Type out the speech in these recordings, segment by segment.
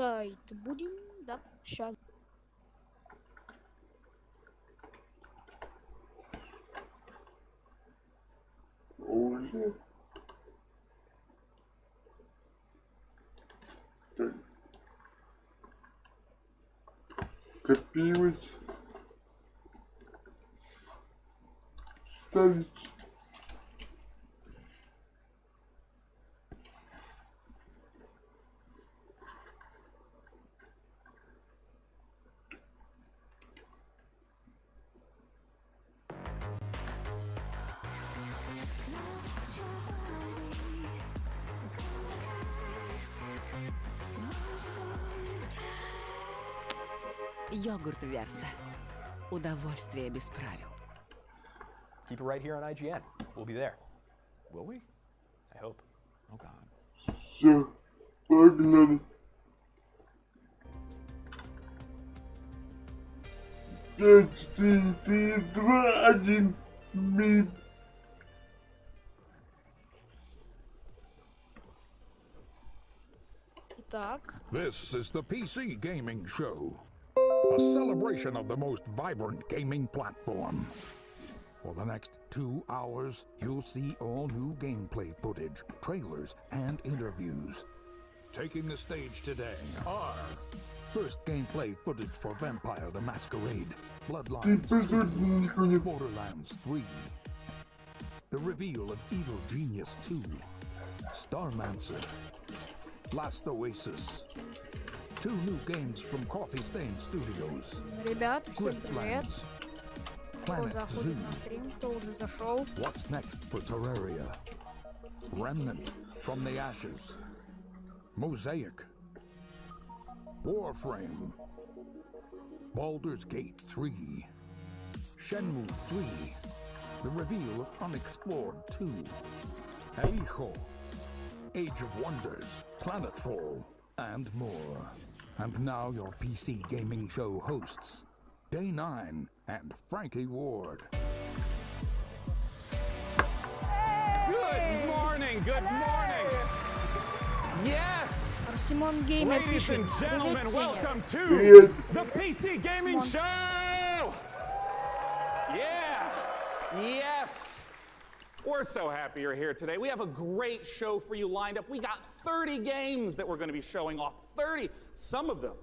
запускать будем, да, сейчас. Уже. Так. Копировать. Ставить. Йогурт Верса. Удовольствие без правил. Keep it right here on IGN. We'll be there. Will we? I hope. Oh God. Все, погнали. 5, 4, 3, 2, 1. Мип. Итак, This is the PC Gaming Show, a celebration of the most vibrant gaming platform. For the next 2 hours, you'll see all new gameplay footage, trailers, and interviews. Taking the stage today are first gameplay footage for Vampire the Masquerade, Bloodlines 2, Borderlands 3, the reveal of Evil Genius 2, Starmancer, Last Oasis, 2 new games from Coffee Stain Studios, ребят, всем привет. Griftlands, Кто Planet заходит Zoo, на стрим, кто уже зашел. What's Next for Terraria, Remnant from the Ashes, Mosaic, Warframe, Baldur's Gate 3, Shenmue 3, the reveal of Unexplored 2, El Hijo, Age of Wonders, Planetfall, and more. And now your PC Gaming Show hosts, Day 9 and Frankie Ward. Good morning, good morning. Yes, Арсимон Геймер ladies пишет. and gentlemen, Привет, Сеня. welcome to Привет. the PC Gaming Come on. Show. Yeah, yes. We're so happy you're here today. We have a great show for you lined up. We got 30 games that we're going to be showing off. 30. Some of them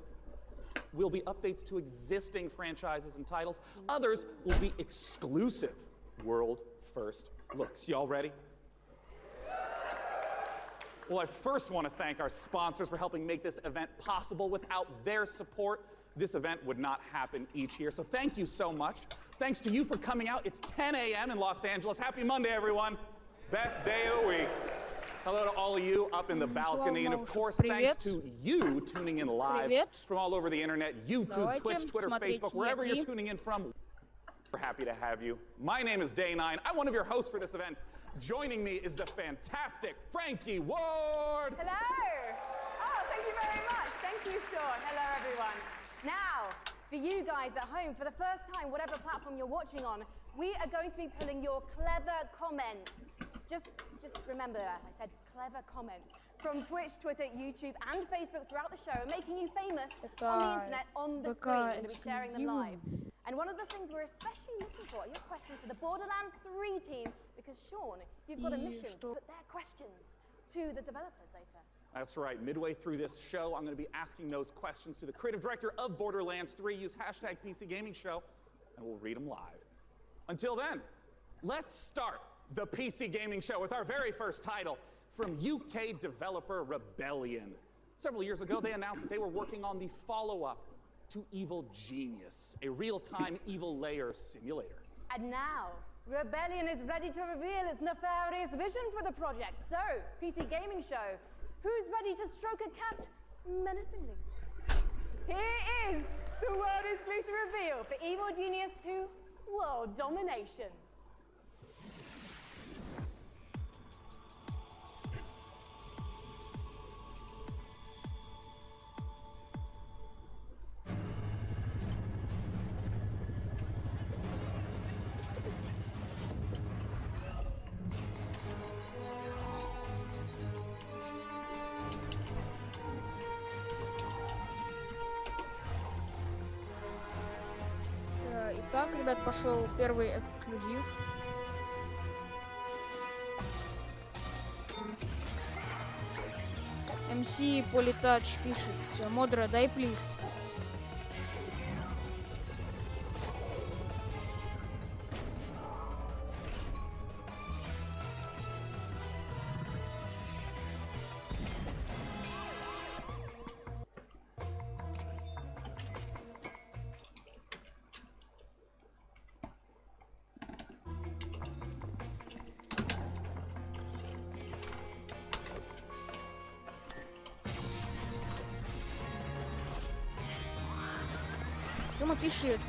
will be updates to existing franchises and titles. Others will be exclusive world first looks. Y'all ready? Well, I first want to thank our sponsors for helping make this event possible. Without their support, this event would not happen each year. So thank you so much. Thanks to you for coming out. It's 10 a.m. in Los Angeles. Happy Monday, everyone. Best day of the week. Hello to all of you up in the balcony. And of course, thanks to you tuning in live from all over the internet, YouTube, Twitch, Twitter, Facebook, wherever you're tuning in from. We're happy to have you. My name is Day 9. I'm one of your hosts for this event. Joining me is the fantastic Frankie Ward. Hello. Oh, thank you very much. Thank you, Sean. Hello, everyone. Now, for you guys at home, for the first time, whatever platform you're watching on, we are going to be pulling your clever comments. Just remember that. I said clever comments. From Twitch, Twitter, YouTube, and Facebook throughout the show, making you famous on the internet, on the screen. We're going to be sharing them live. And one of the things we're especially looking for are your questions for the Borderlands 3 team, because Sean, you've got a mission to put their questions to the developers later. That's right. Midway through this show, I'm going to be asking those questions to the creative director of Borderlands 3. Use hashtag PC Gaming Show, and we'll read them live. Until then, let's start the PC Gaming Show with our very first title from UK developer Rebellion. Several years ago, they announced that they were working on the follow-up to Evil Genius, a real-time evil layer simulator. And now, Rebellion is ready to reveal its nefarious vision for the project. So, PC Gaming Show, who's ready to stroke a cat menacingly? Here is the world exclusive reveal for Evil Genius 2 World Domination. Так, ребят, пошел первый эксклюзив. МС Политач пишет: Модра, дай плиз. Сёма пишет,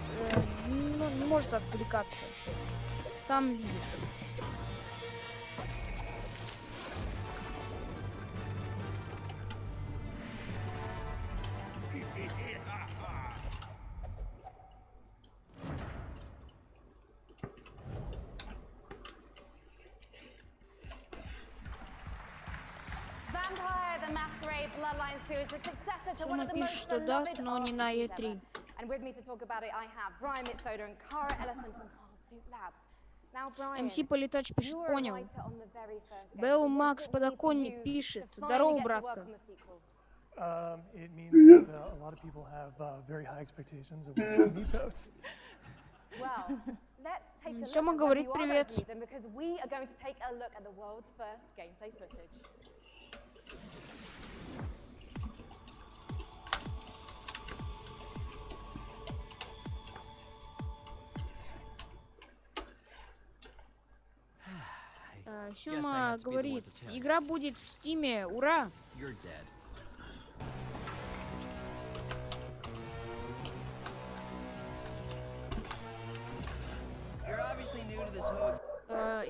не может отвлекаться. Сам видишь. Vampire the Masquerade Bloodlines 2 is the successor to one Сёма of the пишет, most что даст, beloved но не на RPGs E3. ever. And with me to talk about it, I have Brian Mitsoda and Cara Ellison from Cold Suit Labs. Now, Brian, МС Политач пишет, you were a понял. writer on the very first game. Бэл So what Макс does it mean for Подоконник you пишет: to finally здорово, get to work братка. on the sequel? It means that a lot of people have very high expectations and we can meet those. Well, let's take a look Сёма at говорит whether you are привет. going to meet them, because we are going to take a look at the world's first gameplay footage. Сёма говорит: игра будет в Стиме, ура! You're dead. You're obviously new to this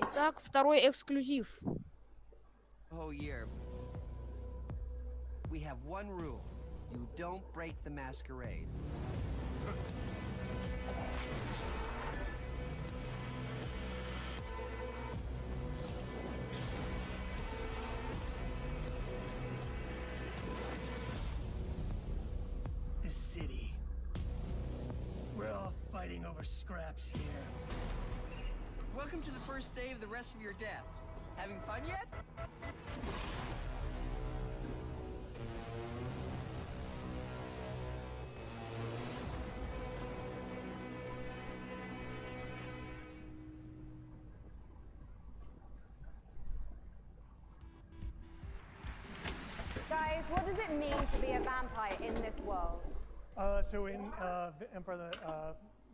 Итак, второй эксклюзив. whole year. We have one rule. You don't break the masquerade. This city. We're all fighting over scraps here. Welcome to the first day of the rest of your death. Having fun yet? Guys, what does it mean to be a vampire in this world? So in the Empire,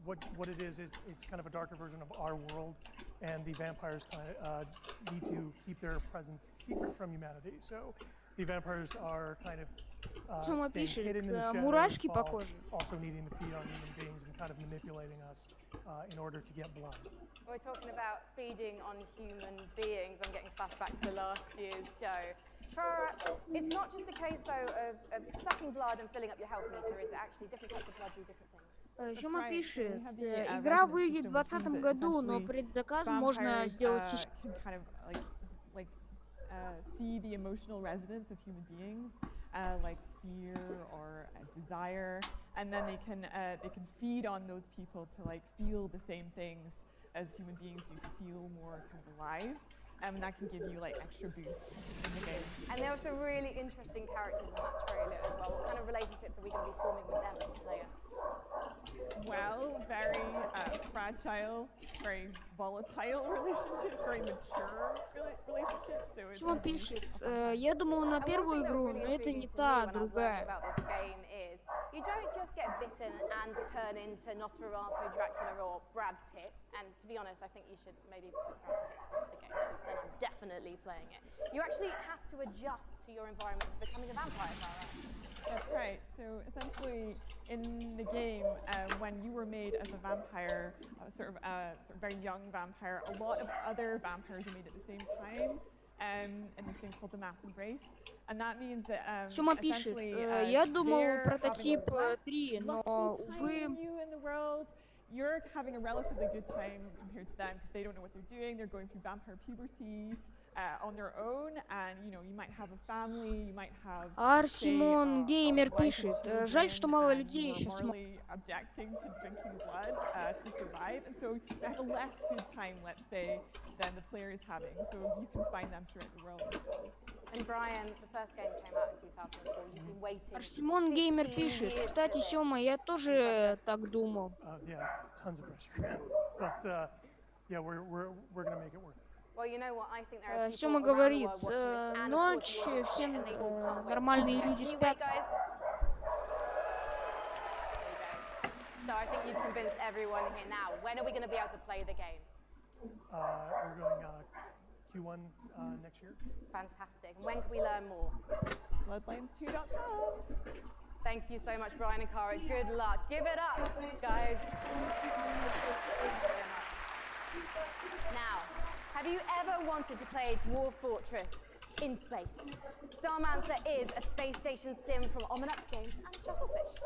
what it is it's kind of a darker version of our world, and the vampires kind of need to keep their presence secret from humanity. So the vampires are kind of Сёма staying пишет: hidden in the shadows, мурашки по while коже. also needing to feed on human beings and kind of manipulating us in order to get blood. We're talking about feeding on human beings. I'm getting flashbacks to last year's show. Cara, it's not just a case though of sucking blood and filling up your health meter. Is it actually different types of blood do different things? Сёма пишет: игра выйдет в 2020 году, но предзаказ можно сделать сейчас. See the emotional resonance of human beings, like fear or desire, and then they can feed on those people to like feel the same things as human beings do, to feel more kind of alive, and that can give you like extra boosts in the game. And there were some really interesting characters in that trailer as well. What kind of relationships are we going to be forming with them as a player? Well, very fragile, very volatile relationships, very mature relationships. So it's Сёма пишет: я думал на первую игру, но это не та, другая. About this game is you don't just get bitten and turn into Nosferatu, Dracula, or Brad Pitt. And to be honest, I think you should maybe put Brad Pitt into the game, because then I'm definitely playing it. You actually have to adjust to your environment to becoming a vampire, Clara. That's right. So essentially, in the game, when you were made as a vampire, sort of very young vampire, a lot of other vampires are made at the same time, in this thing called the mass embrace, and that means that Сёма пишет: я думал прототип 3, но увы. You're having a relatively good time compared to them, because they don't know what they're doing. They're going through vampire puberty on their own, and you might have a family, you might have. Арсимон Геймер пишет: жаль, что мало людей еще смотрят. objecting to drinking blood to survive, and so they have a less good time, let's say, than the player is having. So you can find them throughout the world as well. And Brian, the first game came out in 2004. You've been waiting. Арсимон Геймер пишет. Кстати, Сёма, я тоже так думал. Yeah, tons of pressure. But yeah, we're gonna make it work. Well, you know what? I think there are people Сёма around the говорит, world watching this, and of ночь, course you watch it, все and they all can't wait. нормальные люди Can you спят. wait, guys? So I think you've convinced everyone here now. When are we going to be able to play the game? We're going Q1 next year. Fantastic. And when can we learn more? Bloodlines2.com. Thank you so much, Brian and Cara. Good luck. Give it up, guys. Now, have you ever wanted to play Dwarf Fortress in space? Starmancer is a space station sim from Ominux Games and Chucklefish.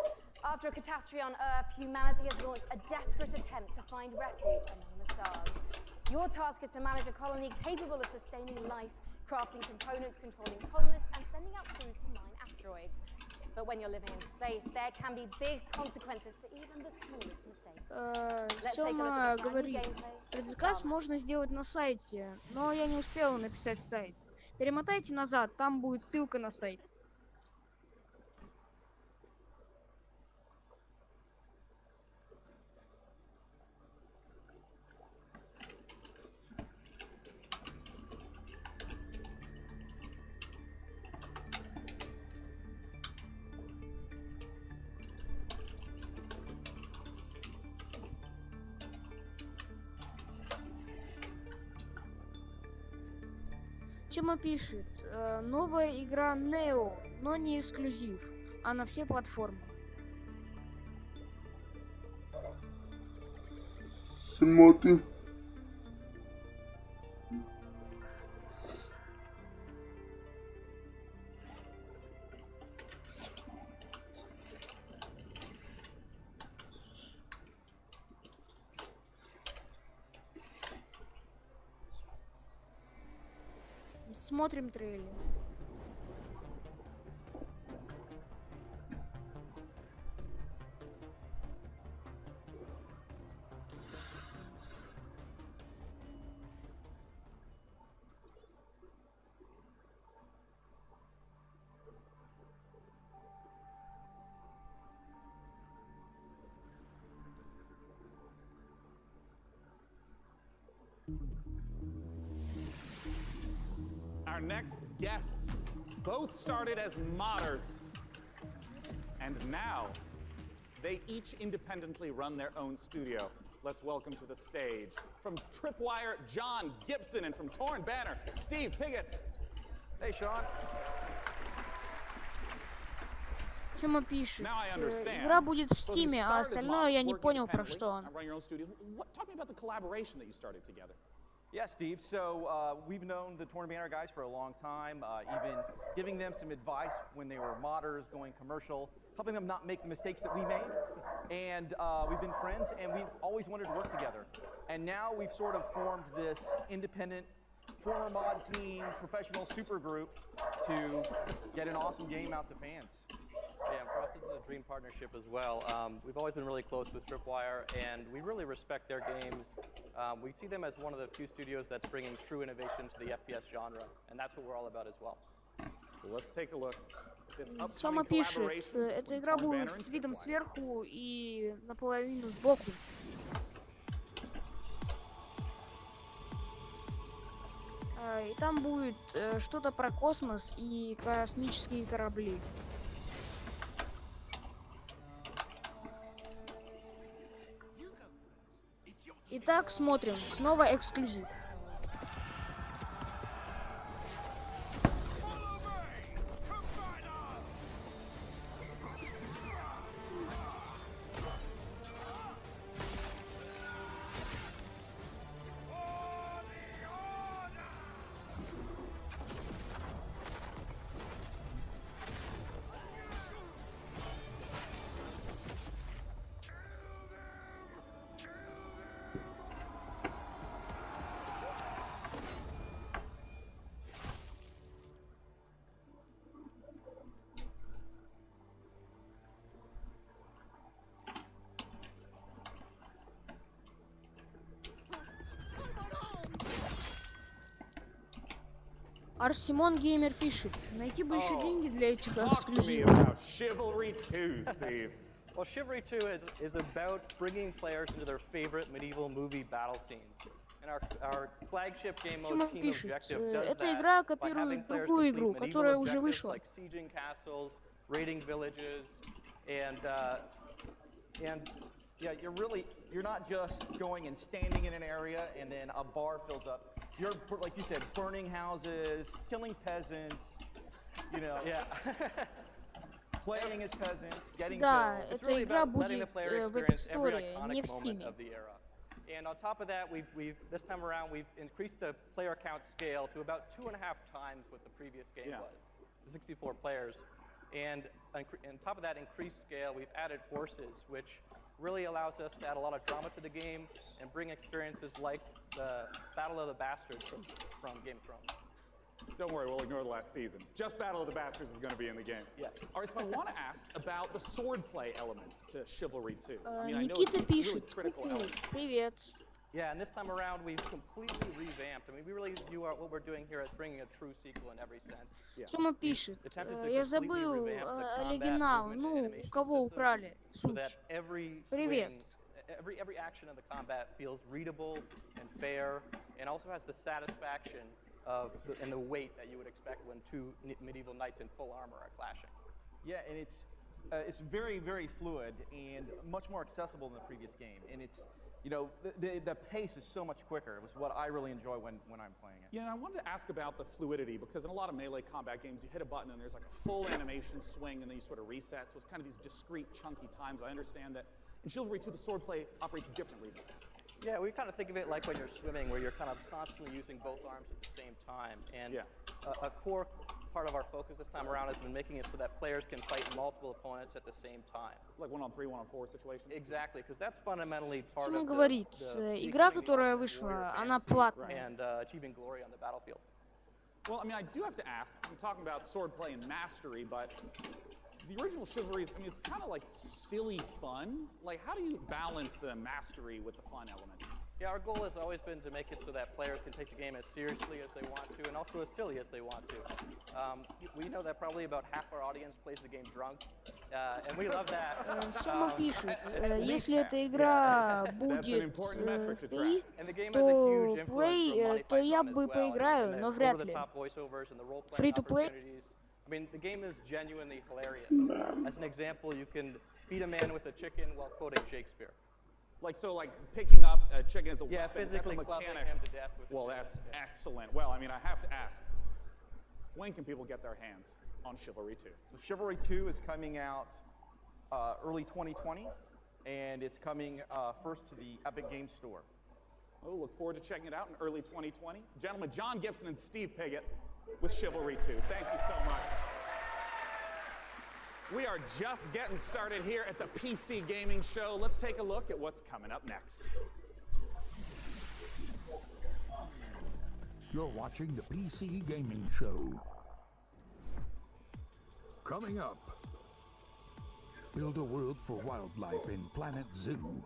After a catastrophe on Earth, humanity has launched a desperate attempt to find refuge among the stars. Your task is to manage a colony capable of sustaining life, crafting components, controlling colonists, and sending out crews to mine asteroids. But when you're living in space, there can be big consequences for even the smallest mistakes. Сёма говорит, предзаказ можно сделать на сайте, но я не успела написать сайт. Перемотайте назад, там будет ссылка на сайт. Чема пишет, новая игра Neo, но не эксклюзив, а на все платформы. Смотрю. Смотрим трейлер. Our next guests both started as modders, and now they each independently run their own studio. Let's welcome to the stage, from Tripwire, John Gibson, and from Torn Banner, Steve Piggott. Hey, Sean. Чема пишет, игра будет в Стиме, а остальное я не понял, про что она. Talk me about the collaboration that you started together. Yeah, Steve. So we've known the Torn Banner guys for a long time, even giving them some advice when they were modders, going commercial, helping them not make the mistakes that we made. And we've been friends, and we've always wanted to work together. And now we've sort of formed this independent, former mod team, professional super group to get an awesome game out to fans. Yeah, for us, this is a dream partnership as well. We've always been really close with Tripwire, and we really respect their games. We see them as one of the few studios that's bringing true innovation to the FPS genre, and that's what we're all about as well. Let's take a look. Сома пишет, эта игра будет с видом сверху и наполовину сбоку. И там будет что-то про космос и космические корабли. Итак, смотрим. Снова эксклюзив. Арсимон Геймер пишет, найти бы еще деньги для этих Talk to me эксклюзивов. about Chivalry 2, Steve. Well, Chivalry 2 is about bringing players into their favorite medieval movie battle scenes. And our flagship game mode, Почему Team пишет? Objective, does Эта that игра by having копирует players другую complete игру, medieval которая уже objectives вышла. like sieging castles, raiding villages, and yeah, you're not just going and standing in an area and then a bar fills up. You're, like you said, burning houses, killing peasants, you know. Yeah. Playing as peasants, getting Да, killed. It's эта really игра about letting the будет player в experience Epic every Store, не iconic в moment Steam. of the era. And on top of that, we've this time around we've increased the player count scale to about 2.5 times what the previous game was, 64 players. And on top of that increased scale, we've added horses, which really allows us to add a lot of drama to the game and bring experiences like the Battle of the Bastards from Game of Thrones. Don't worry, we'll ignore the last season. Just Battle of the Bastards is going to be in the game. Yes. All right, so I want to ask about the swordplay element to Chivalry 2. I mean, I know Никита it's a really пишет, critical ку-ку, element. привет. Yeah, and this time around we've completely revamped. I mean, we really view what we're doing here as bringing a true sequel in every sense. Тёма пишет, Attempted to я completely забыл revamp the combat оригинал, movement ну, animation у кого system украли so суть. that every Привет. swing, every action of the combat feels readable and fair, and also has the satisfaction and the weight that you would expect when two medieval knights in full armor are clashing. Yeah, and it's very, very fluid and much more accessible than the previous game. And it's, you know, the pace is so much quicker. It was what I really enjoy when I'm playing it. Yeah, and I wanted to ask about the fluidity, because in a lot of melee combat games, you hit a button and there's like a full animation swing and then you sort of reset. So it's kind of these discrete, chunky times. I understand that in Chivalry 2, the swordplay operates differently than that. Yeah, we kind of think of it like when you're swimming, where you're kind of constantly using both arms at the same time. And a core part of our focus this time around has been making it so that players can fight multiple opponents at the same time. Like 1-on-3, 1-on-4 situation? Exactly, because that's fundamentally part Что of он говорит? Игра, которая вышла, она платная. And achieving glory on the battlefield. Well, I mean, I do have to ask, I'm talking about swordplay and mastery, but the original Chivalry, I mean, it's kind of like silly fun. Like, how do you balance the mastery with the fun element? Yeah, our goal has always been to make it so that players can take the game as seriously as they want to, and also as silly as they want to. We know that probably about half our audience plays the game drunk, and we love that. Сёма пишет, если эта игра будет free, то play, то я бы поиграю, но вряд ли. Free to play? I mean, the game is genuinely hilarious. As an example, you can beat a man with a chicken while quoting Shakespeare. Like, so like picking up a chicken as a yeah, weapon, physically that's a clubbing mechanic. him to death with Well, that's excellent. Well, I mean, I have to ask, when can people get their hands on Chivalry 2? So Chivalry 2 is coming out early 2020, and it's coming first to the Epic Games Store. Oh, look forward to checking it out in early 2020. Gentlemen, John Gibson and Steve Piggott with Chivalry 2. Thank you so much. We are just getting started here at the PC Gaming Show. Let's take a look at what's coming up next. You're watching the PC Gaming Show. Coming up, build a world for wildlife in Planet Zoo.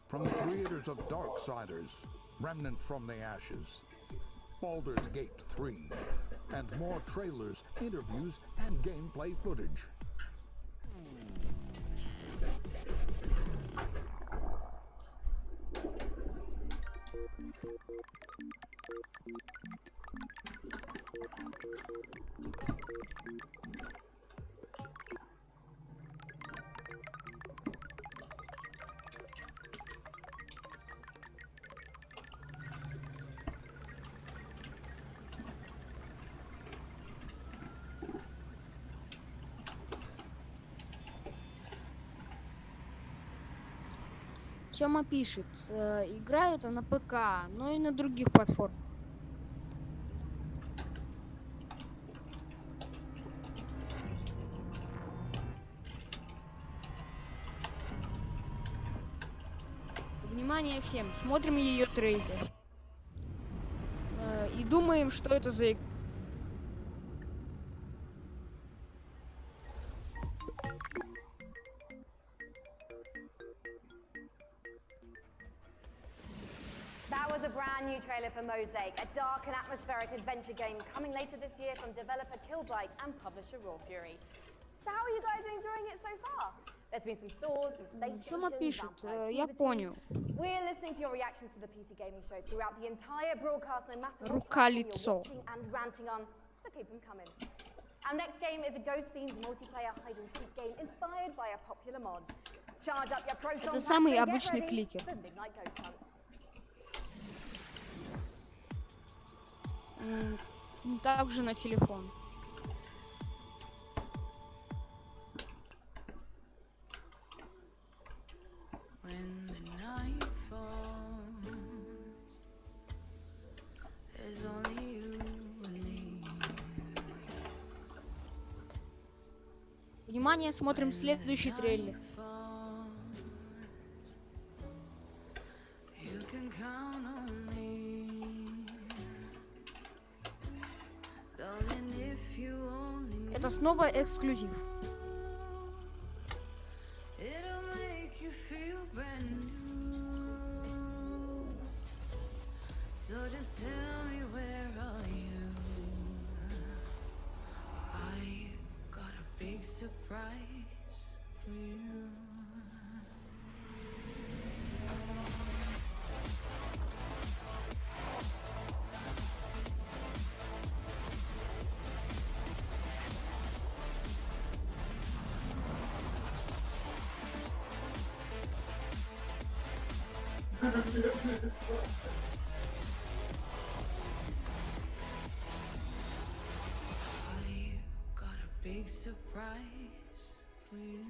From the creators of Darksiders, Remnant from the Ashes, Baldur's Gate 3, and more trailers, interviews, and gameplay footage. Сёма пишет, игра это на ПК, но и на других платформах. Внимание всем, смотрим ее трейлер. И думаем, что это за игра. That was was a brand new trailer for Mosaic, a dark and atmospheric adventure game coming later this year from developer Killbyte and publisher Raw Fury. So how are you guys enjoying it so far? There's been some swords, some space Сёма stations, пишет, vampire я activity. понял. We're listening to your reactions to the PC gaming show throughout the entire broadcast, no matter what Рука-лицо. platform you're watching and ranting on, so keep them coming. Our next game is a ghost-themed multiplayer hide-and-seek game inspired by a popular mod. Charge up your proton Это packs самый and get обычный ready кликер. for Midnight Ghost Hunt. Также на телефон. When the night falls, there's only you and me. Внимание, смотрим следующий трейлер. You can count on me. Darling, if you only Это снова эксклюзив. it'll make you feel brand new. So just tell me, where are you? I got a big surprise for you. I got a big surprise for you.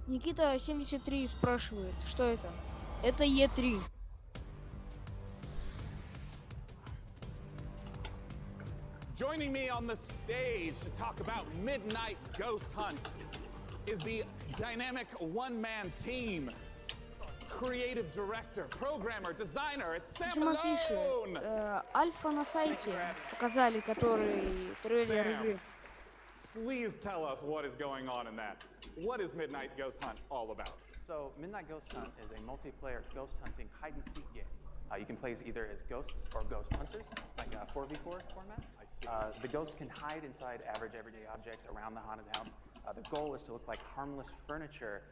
Никита 73 спрашивает, что это? Это Е3. Joining me on the stage to talk about Midnight Ghost Hunt is the dynamic one-man team. Creative director, programmer, designer, it's Sam Сёма пишет, Malone! альфа на сайте показали, который трейлер игры. Please tell us what is going on in that. What is Midnight Ghost Hunt all about? So, Midnight Ghost Hunt is a multiplayer ghost hunting hide-and-seek game. You can play either as ghosts or ghost hunters, like a 4v4 format. I see. The ghosts can hide inside average everyday objects around the haunted house. The goal is to look like harmless furniture,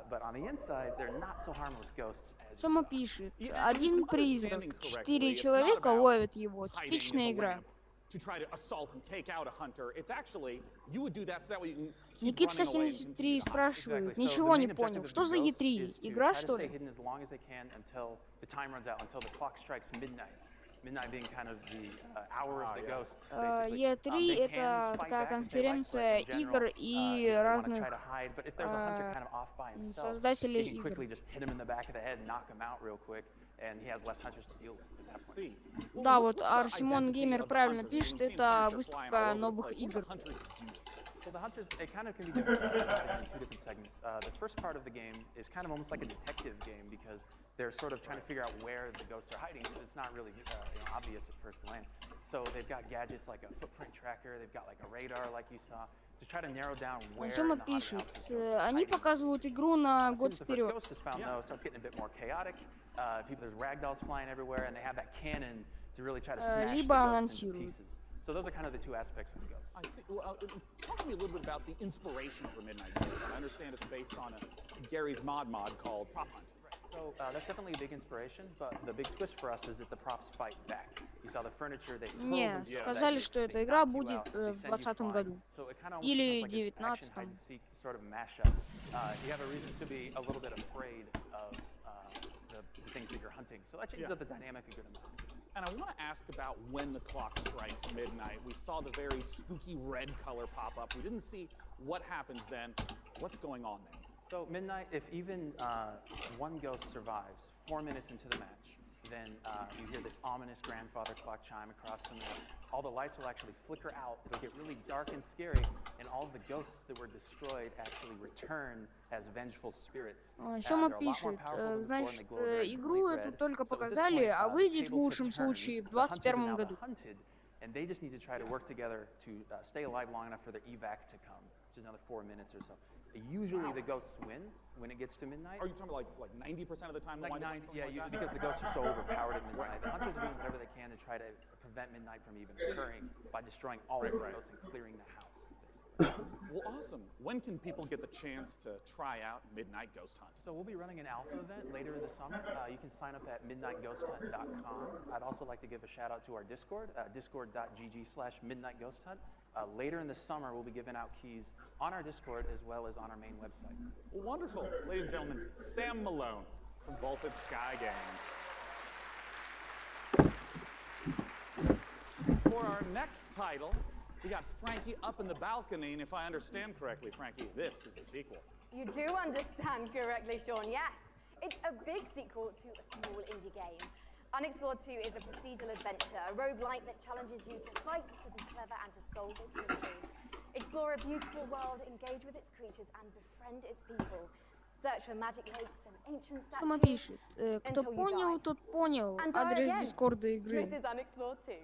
but on the inside, they're not so harmless ghosts as you Сёма saw. пишет, один призрак, 4 человека ловят его. Типичная игра. To try to assault and take out a hunter. It's actually, you would do that so that way you can keep Никита running away and 73 continue to hunt. спрашивает, Exactly. So ничего the не main понял. objective of Что the за ghosts Е3? is to Игра, try to что stay ли? hidden as long as they can until the time runs out, until the clock strikes midnight. Midnight being kind of the hour of the ghosts, basically. Е3 They это can fight такая back if they like, конференция but in general, игр и you wanna разных try to hide, but if there's a hunter kind of off by himself, создателей you can игр. quickly just hit him in the back of the head, knock him out real quick, and he has less hunters to deal with at that point. Да, вот Арсимон Геймер правильно пишет, это выставка новых игр. So the hunters, it kind of can be divided in two different segments. The first part of the game is kind of almost like a detective game because they're sort of trying to figure out where the ghosts are hiding because it's not really obvious at first glance. So they've got gadgets like a footprint tracker, they've got like a radar like you saw, to try to narrow down where in Сёма the haunted пишет, house the ghosts are они hiding. показывают игру на As soon год as the first вперед. ghost is found, though, it starts getting a bit more chaotic. There's ragdolls flying everywhere, and they have that cannon to really try to smash the либо ghosts into анонсируют. pieces. So those are kind of the two aspects of the ghost. I see. Well, talk to me a little bit about the inspiration for Midnight Ghost Hunt. I understand it's based on Gary's mod called Prop Hunt. So that's definitely a big inspiration, but the big twist for us is that the props fight back. You saw the furniture, they hurl Не, themselves сказали, at you, что they эта игра knock you будет out, в they send you 2020 flying. году. So it kind of Или almost becomes like this action 19. hide-and-seek sort of mashup. You have a reason to be a little bit afraid of the things that you're hunting. So that changes up the dynamic a good amount. And I want to ask about when the clock strikes midnight. We saw the very spooky red color pop up. We didn't see what happens then. What's going on then? So midnight, if even one ghost survives 4 minutes into the match, then you hear this ominous grandfather clock chime across the map. All the lights will actually flicker out. It'll get really dark and scary, and all the ghosts that were destroyed actually return as vengeful spirits. Сёма пишет, значит, игру эту только показали, а выйдет в лучшем случае в 2021 году. and they just need to try to work together to stay alive long enough for their evac to come, which is another 4 minutes or so. Usually the ghosts win when it gets to midnight. Are you talking about like 90% of the time? Like 90, yeah, usually because the ghosts are so overpowered at midnight. The hunters are doing whatever they can to try to prevent midnight from even occurring by destroying all of the ghosts and clearing the house. Well, awesome. When can people get the chance to try out Midnight Ghost Hunt? So we'll be running an alpha event later in the summer. You can sign up at midnightghosthunt.com. I'd also like to give a shout out to our Discord, discord.gg/midnightghosthunt. Later in the summer, we'll be giving out keys on our Discord as well as on our main website. Well, wonderful. Ladies and gentlemen, Sam Malone from Vaulted Sky Games. For our next title, we got Frankie up in the balcony, and if I understand correctly, Frankie, this is a sequel. You do understand correctly, Sean, yes. It's a big sequel to a small indie game. Unexplored 2 is a procedural adventure, a roguelike that challenges you to fight, to be clever, and to solve its mysteries. Explore a beautiful world, engage with its creatures, and befriend its people. Search for magic lakes and ancient Сама statues пишет. Кто until you понял, die. тот понял. And die Адрес again. Дискорда игры. This is Unexplored 2.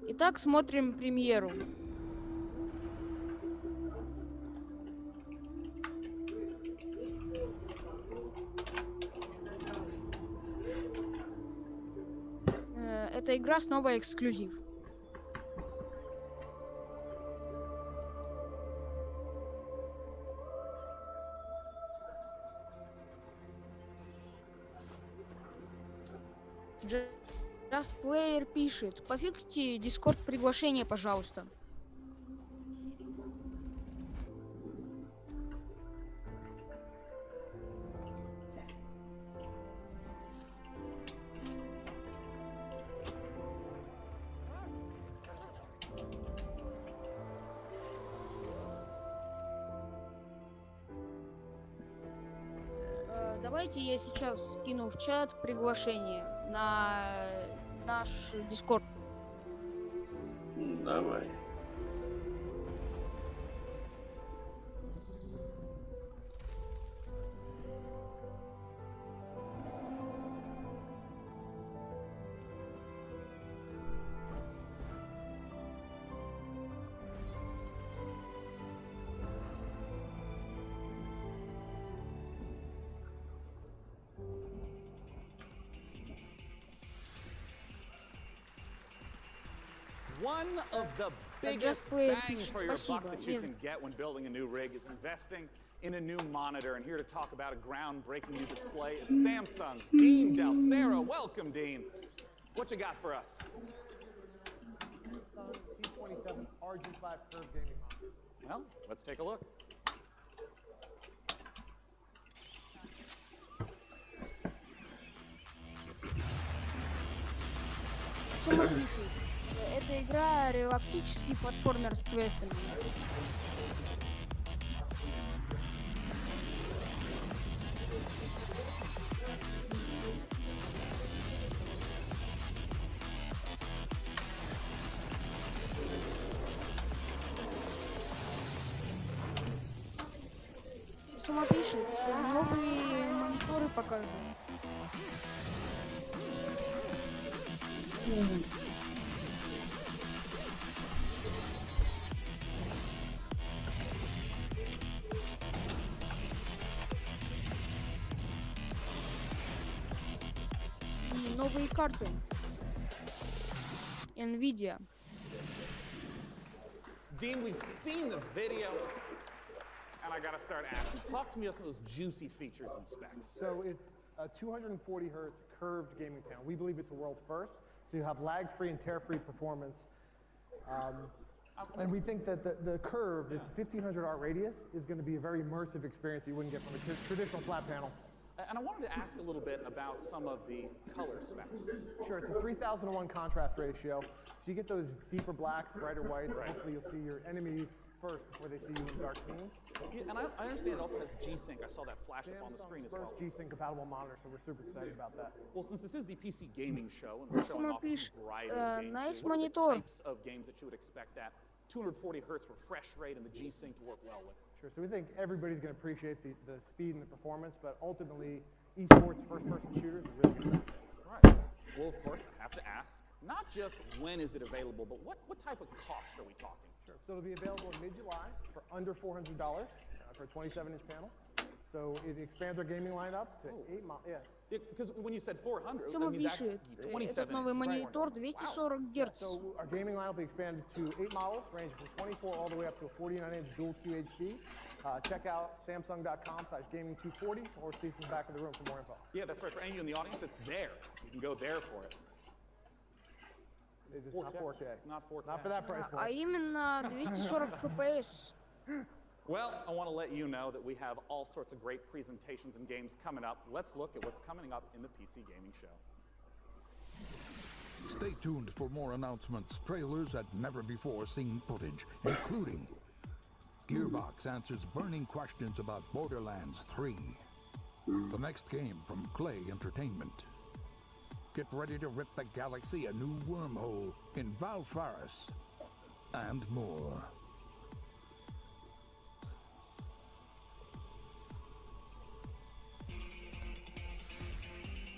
Итак, смотрим премьеру. Эта игра снова эксклюзив. Just Player пишет: пофиксите Discord приглашение, пожалуйста. Давайте я сейчас скину в чат приглашение на наш Discord. Давай. One of the biggest bang for your buck that you can get when building a new rig is investing in a new monitor. And here to talk about a groundbreaking new display is Samsung's Dean Dalcero. Welcome, Dean. What you got for us? Samsung C27 RG5 curved gaming monitor. Well, let's take a look. Сумма пишет: эта игра релаксический платформер с квестами. Сумма пишет: новые мониторы показывают. И новые карты. Nvidia. Dean, we've seen the video, and I gotta start asking. Talk to me about some of those juicy features and specs. So it's a 240 hertz curved gaming panel. We believe it's a world first. So you have lag-free and tear-free performance. And we think that the curve, it's 1500 art radius, is going to be a very immersive experience that you wouldn't get from a traditional flat panel. And I wanted to ask a little bit about some of the color specs. Sure, it's a 3000:1 contrast ratio. So you get those deeper blacks, brighter whites. Hopefully you'll see your enemies first before they see you in dark scenes. Yeah, and I understand it also has G-Sync. I saw that flash up on the screen as well. First G-Sync compatible monitor, so we're super excited about that. Well, since this is the PC gaming show, and we're showing off a variety of games, nice what are the monitor. types of games that you would expect that 240 hertz refresh rate and the G-Sync to work well with? Sure, so we think everybody's going to appreciate the speed and the performance, but ultimately, esports first-person shooters are really going to benefit. Right. Well, of course, I have to ask, not just when is it available, but what type of cost are we talking? Sure, so it'll be available in mid-July for under $400 for a 27-inch panel. So it expands our gaming lineup to 8 models. Yeah. Because when you said 400, Тёма I mean, that's пишет, 27 этот новый монитор 240 Гц. So our gaming lineup will be expanded to 8 models, ranging from 24 all the way up to a 49-inch dual QHD. Check out samsung.com/gaming240 or see us in the back of the room for more info. Yeah, that's right. For any of you in the audience, it's there. You can go there for it. It's not 4K. It's not 4K. Not for that price point. А именно 240 FPS. Well, I want to let you know that we have all sorts of great presentations and games coming up. Let's look at what's coming up in the PC Gaming Show. Stay tuned for more announcements, trailers, and never-before-seen footage, including Gearbox answers burning questions about Borderlands 3, the next game from Clay Entertainment. Get ready to rip the galaxy a new wormhole in Valfaris, and more.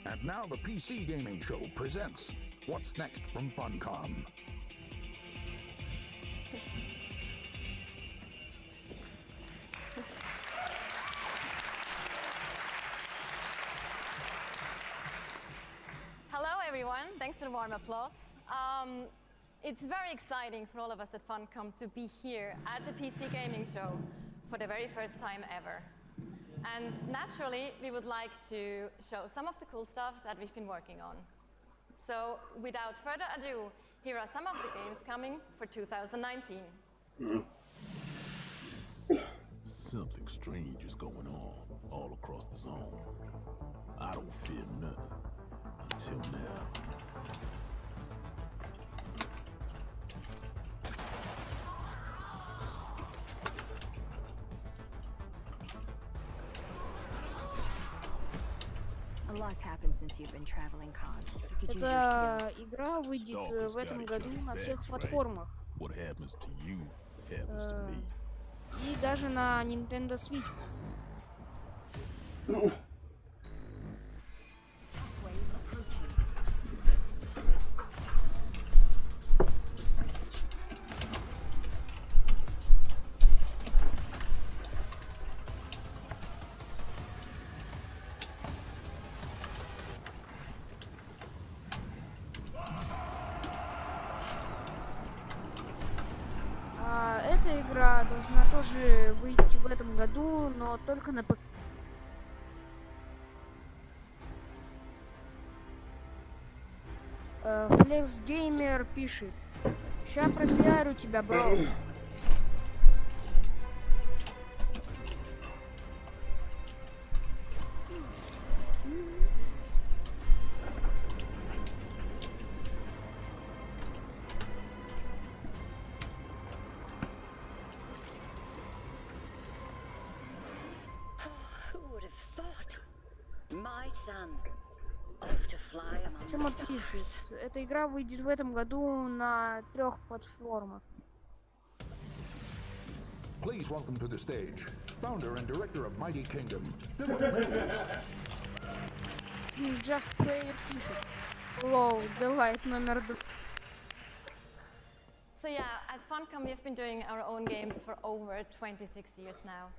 And now the PC Gaming Show presents What's Next from Funcom. Hello everyone, thanks for the warm applause. It's very exciting for all of us at Funcom to be here at the PC Gaming Show for the very first time ever. And naturally, we would like to show some of the cool stuff that we've been working on. So without further ado, here are some of the games coming for 2019. Something strange is going on all across the zone. I don't fear nothing until now. A lot's happened since you've been traveling, Khan. You could use your Эта skills. игра выйдет в этом году на всех платформах. What happens to you happens to me. И даже на Nintendo Switch. Эта игра должна тоже выйти в этом году, но только на ПК. Flex Gamer пишет: ща пропиарю тебя, бро. Тёма пишет: эта игра выйдет в этом году на 3 платформах. Please welcome to the stage, founder and director of Mighty Kingdom, Philip Mills. Just Player пишет: Hello, Delight номер 2. So yeah, at Funcom we've been doing our own games for over 26 years now.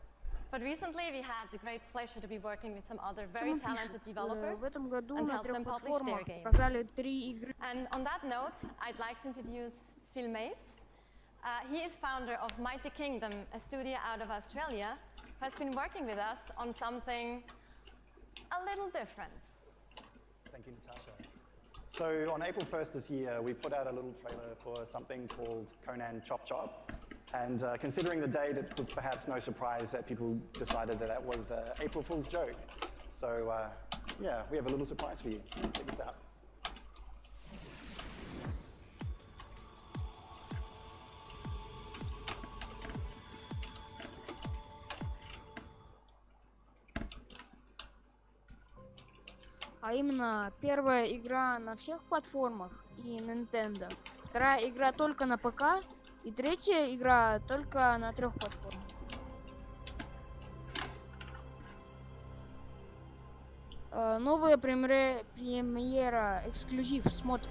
But recently we had the great pleasure to be working with some other very Тёма talented пишет: developers в этом году and на help 3 them publish their платформах games. показали 3 игры. And on that note, I'd like to introduce Phil Mace. He is founder of Mighty Kingdom, a studio out of Australia, who has been working with us on something a little different. Thank you, Natasha. So on April 1st this year, we put out a little trailer for something called Conan Chop Chop. And considering the date, it was perhaps no surprise that people decided that that was an April Fool's joke. So yeah, we have a little surprise for you. Check this out. А именно, первая игра на всех платформах и Nintendo. Вторая игра только на ПК. И третья игра только на 3 платформах. Новая премьера, эксклюзив, смотрю.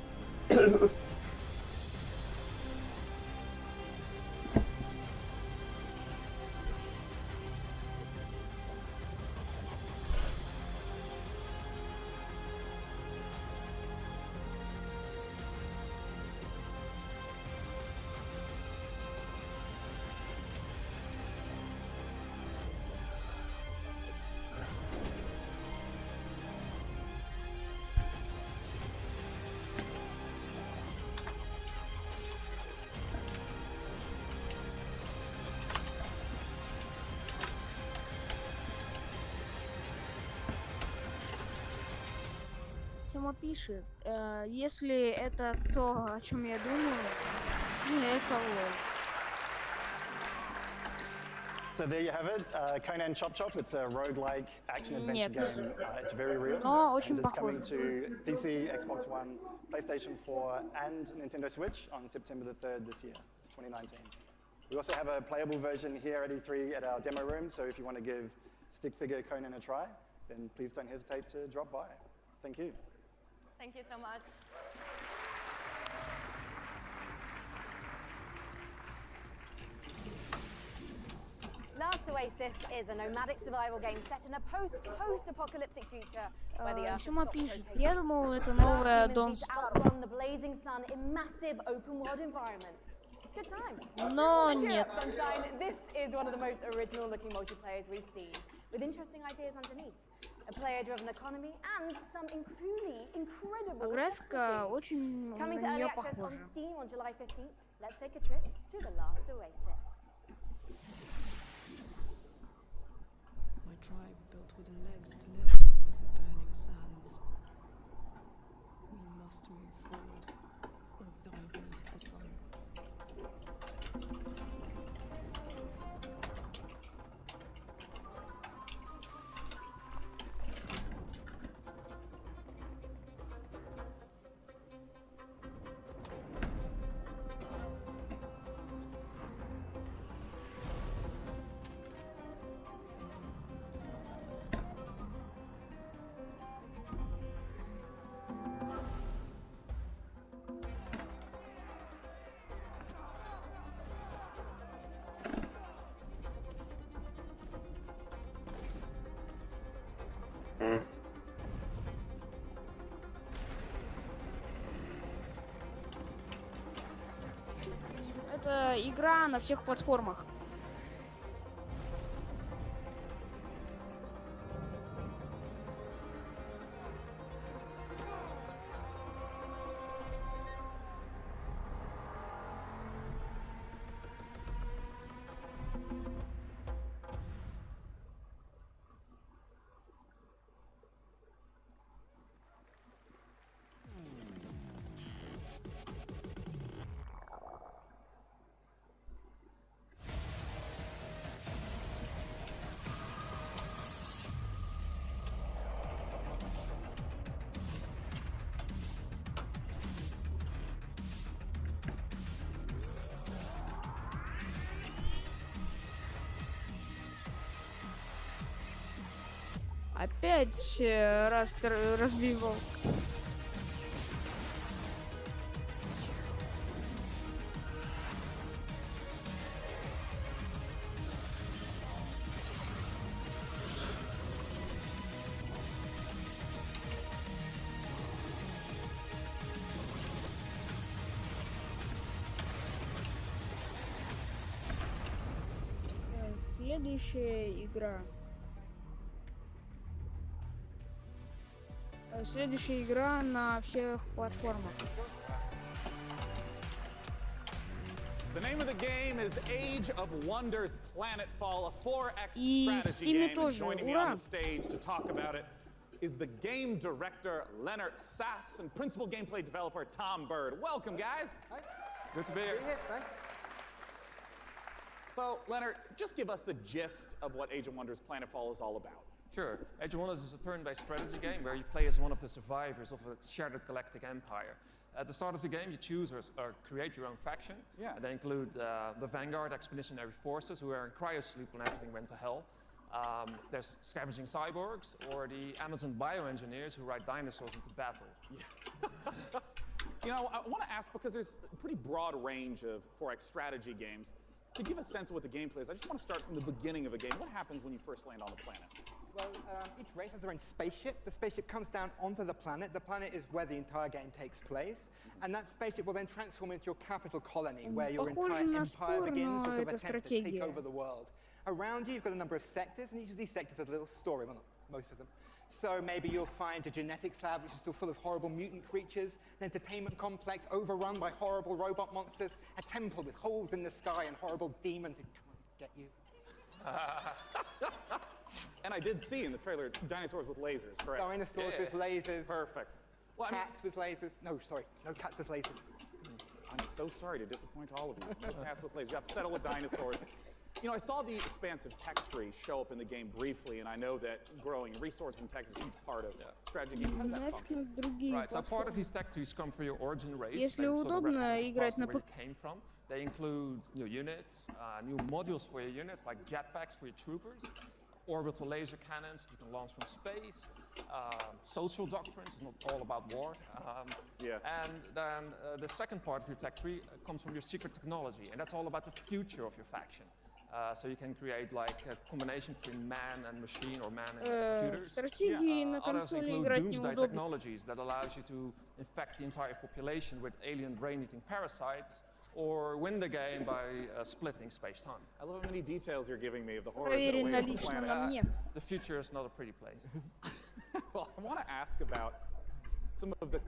Тёма пишет, если это то, о чем я думаю, это лол. So there you have it, Conan Chop Chop. It's a roguelike action-adventure game. It's very real. Но And очень it's coming похоже. to PC, Xbox One, PlayStation 4, and Nintendo Switch on September the 3rd this year. It's 2019. We also have a playable version here at E3 at our demo room, so if you want to give stick figure Conan a try, then please don't hesitate to drop by. Thank you. Thank you so much. Last Oasis is a nomadic survival game set in a post-apocalyptic future where the Earth Тёма has stopped пишет, rotating. я думал, это Earth новая humans Don't need to Starve. outrun the blazing sun in massive open-world environments. Good times. Но Cheer нет. up, Sunshine. This is one of the most original-looking multiplayers we've seen, with interesting ideas underneath. A player-driven economy and some incredible Графика machines. очень Coming на to early нее access on похожа. Steam on July 15th. Let's take a trip to the Last Oasis. My tribe built wooden legs to lift us over the burning sands. We must move forward or die beneath the sun. Это игра на всех платформах. Опять разбивал. Следующая игра. Следующая игра на всех платформах. The name of the game is Age of Wonders Planetfall, a 4X И в strategy Steam game. тоже. And joining me Ура! on the stage to talk about it is the game director Leonard Sass and principal gameplay developer Tom Bird. Welcome, guys. Good to be here. Thanks. So, Leonard, just give us the gist of what Age of Wonders Planetfall is all about. Sure. Age of Wonders is a turn-based strategy game where you play as one of the survivors of a shattered galactic empire. At the start of the game, you choose or create your own faction. Yeah. They include the Vanguard Expeditionary Forces, who are in cryosleep when everything went to hell. There's scavenging cyborgs, or the Amazon bioengineers who ride dinosaurs into battle. You know, I want to ask, because there's a pretty broad range of 4X strategy games. To give a sense of what the gameplay is, I just want to start from the beginning of a game. What happens when you first land on the planet? Well, each race has their own spaceship. The spaceship comes down onto the planet. The planet is where the entire game takes place. And that spaceship will then transform into your capital colony, where your entire empire begins as an attempt to take over the world. Around you, you've got a number of sectors, and each of these sectors has a little story, well, not most of them. So maybe you'll find a genetics lab, which is still full of horrible mutant creatures, an entertainment complex overrun by horrible robot monsters, a temple with holes in the sky and horrible demons who come and get you. And I did see in the trailer dinosaurs with lasers, correct? Dinosaurs with lasers. Perfect. Well, cats with lasers. No, sorry, no cats with lasers. I'm so sorry to disappoint all of you. No cats with lasers. You have to settle with dinosaurs. You know, I saw the expansive tech tree show up in the game briefly, and I know that growing resources and tech is a huge part of strategy games. How does that function? Right, so part of these tech trees come from your origin race. Если удобно играть на ПК. They include new units, new modules for your units, like jetpacks for your troopers, orbital laser cannons you can launch from space, social doctrines, it's not all about war. And then the second part of your tech tree comes from your secret technology, and that's all about the future of your faction. So you can create like a combination between man and machine or man and computers. Стратегии на консоли играть doomsday неудобно. technologies that allows you to infect the entire population with alien brain-eating parasites, or win the game by splitting space-time. I love how many details you're giving me of the horrors that await on the planet. The future is not a pretty place. Well, I want to ask about some of the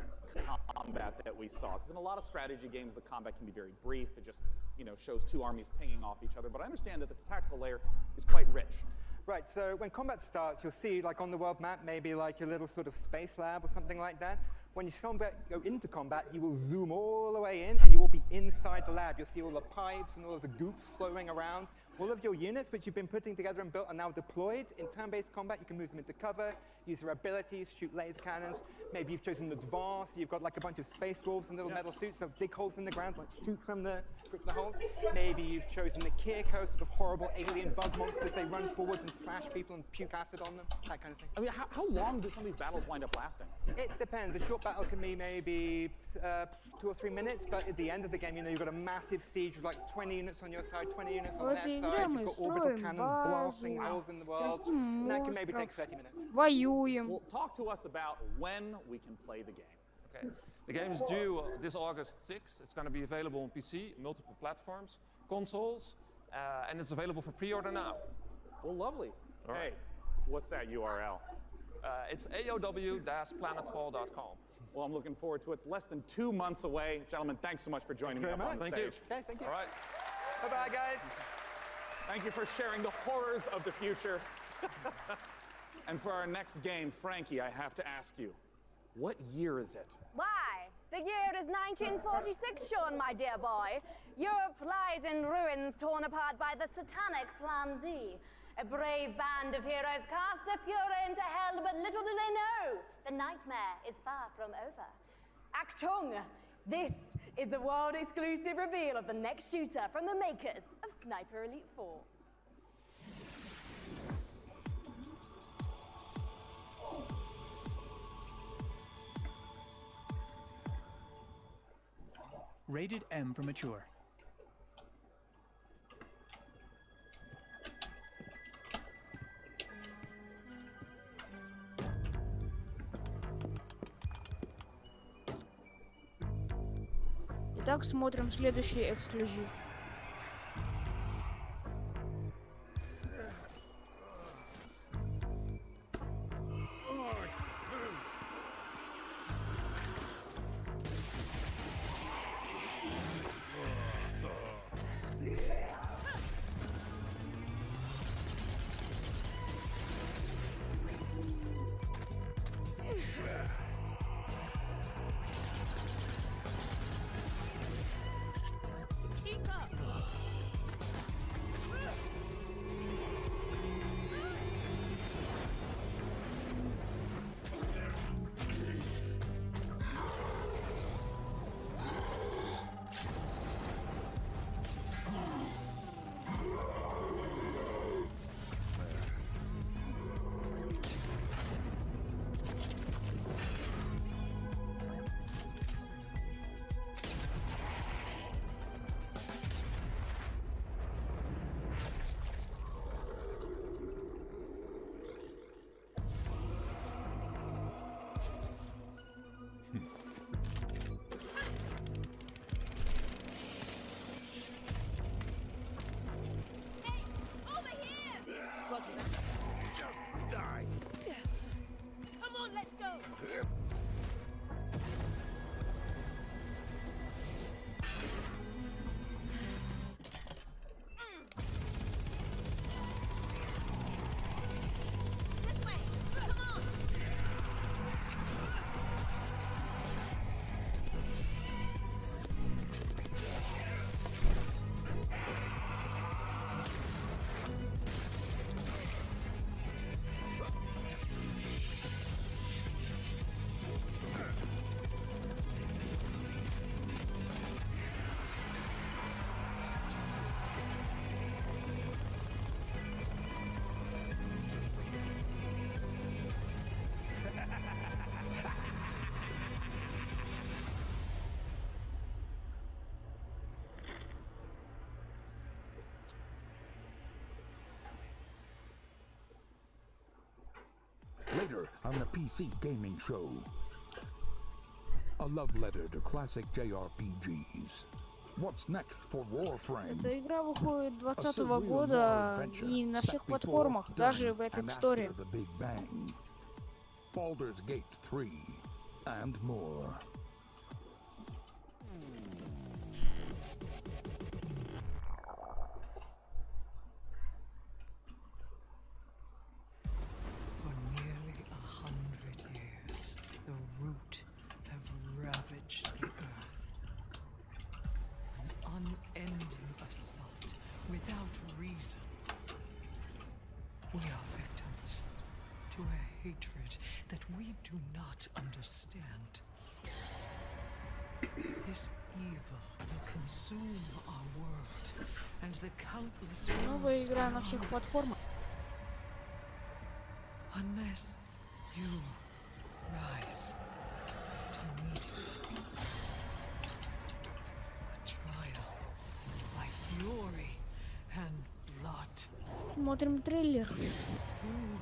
combat that we saw, because in a lot of strategy games, the combat can be very brief. It just, you know, shows two armies pinging off each other. But I understand that the tactical layer is quite rich. Right, so when combat starts, you'll see, like on the world map, maybe like a little sort of space lab or something like that. When you go into combat, you will zoom all the way in, and you will be inside the lab. You'll see all the pipes and all of the goops flowing around. All of your units, which you've been putting together and built, are now deployed. In turn-based combat, you can move them into cover, use their abilities, shoot laser cannons. Maybe you've chosen the Dvar, so you've got like a bunch of space dwarves in little metal suits that dig holes in the ground, like shoot from the holes. Maybe you've chosen the Kirko, sort of horrible alien bug monsters. They run forwards and slash people and puke acid on them, that kind of thing. I mean, how long do some of these battles wind up lasting? It depends. A short battle can be maybe 2 or 3 minutes, but at the end of the game, you know, you've got a massive siege with like 20 units on your side, 20 units on their side. You've got orbital cannons blasting holes in the world. And that can maybe take 30 minutes. Воюем. Well, talk to us about when we can play the game. Okay. The game is due this August 6th. It's going to be available on PC, multiple platforms, consoles, and it's available for pre-order now. Well, lovely. All right. Hey, what's that URL? It's aow-planetfall.com. Well, I'm looking forward to it. It's less than 2 months away. Gentlemen, thanks so much for joining me up on Thank stage. you. Okay, thank you. All right. Bye-bye, guys. Thank you for sharing the horrors of the future. And for our next game, Frankie, I have to ask you, what year is it? Why? The year is 1946, Sean, my dear boy. Europe lies in ruins torn apart by the satanic Plan Z. A brave band of heroes cast the Fuhrer into hell, but little do they know, the nightmare is far from over. Achtung! This is the world-exclusive reveal of the next shooter from the makers of Sniper Elite 4. Rated M for mature. Итак, смотрим следующий эксклюзив. Keep up! on the PC gaming show. A love letter to classic JRPGs. What's next for Warframe? Эта игра выходит 2020 года и на всех платформах, даже в Epic Store. Baldur's Gate 3 and more. For nearly 100 years, the root have ravaged the earth. An unending assault without reason. We are victims to a hatred that we do not understand. This evil will consume our world and the countless Новая игра на всех платформах. Unless you rise to meet it. A trial by fury and blood. Смотрим трейлер. Who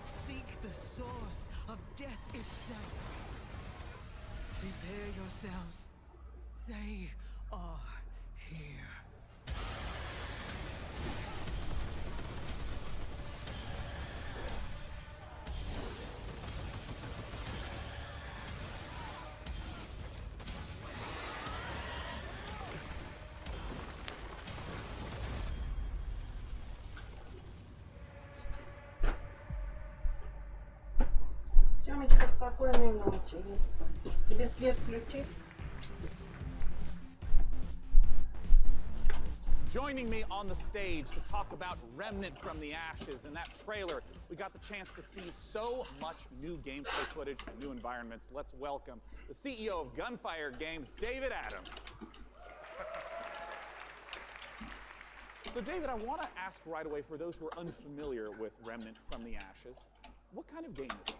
seek the source of death itself. Prepare yourselves. They are here. Семечка, спокойной ночи. Тебе свет включить? Joining me on the stage to talk about Remnant from the Ashes. In that trailer, we got the chance to see so much new gameplay footage and new environments. Let's welcome the CEO of Gunfire Games, David Adams. So David, I want to ask right away, for those who are unfamiliar with Remnant from the Ashes, what kind of game is it?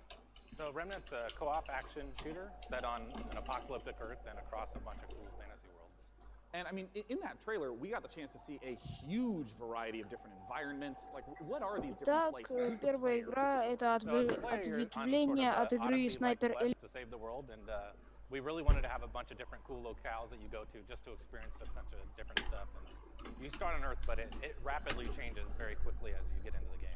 So Remnant's a co-op action shooter set on an apocalyptic Earth and across a bunch of cool fantasy worlds. And I mean, in that trailer, we got the chance to see a huge variety of different environments. Like, what are these different Так, places? первая игра — это ответвление от игры Sniper Elite. To save the world, and we really wanted to have a bunch of different cool locales that you go to just to experience a bunch of different stuff. And you start on Earth, but it rapidly changes very quickly as you get into the game.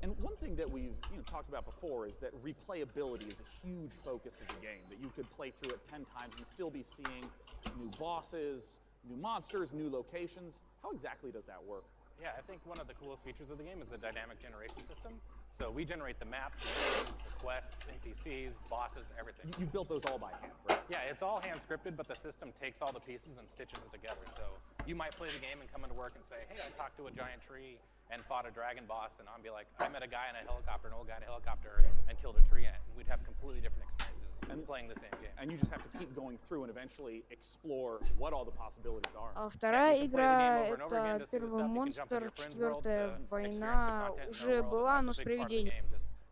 And one thing that we've talked about before is that replayability is a huge focus of the game, that you could play through it 10 times and still be seeing new bosses, new monsters, new locations. How exactly does that work? Yeah, I think one of the coolest features of the game is the dynamic generation system. So we generate the maps, the quests, NPCs, bosses, everything. You built those all by hand, right? Yeah, it's all hand scripted, but the system takes all the pieces and stitches it together. So you might play the game and come into work and say, hey, I talked to a giant tree and fought a dragon boss, and I'll be like, I met a guy in a helicopter, an old guy in a helicopter, and killed a tree ant. And we'd have completely different experiences playing the same game. And you just have to keep going through and eventually explore what all the possibilities are. А вторая игра — это первый монстр, четвертая война уже была, но с привидением.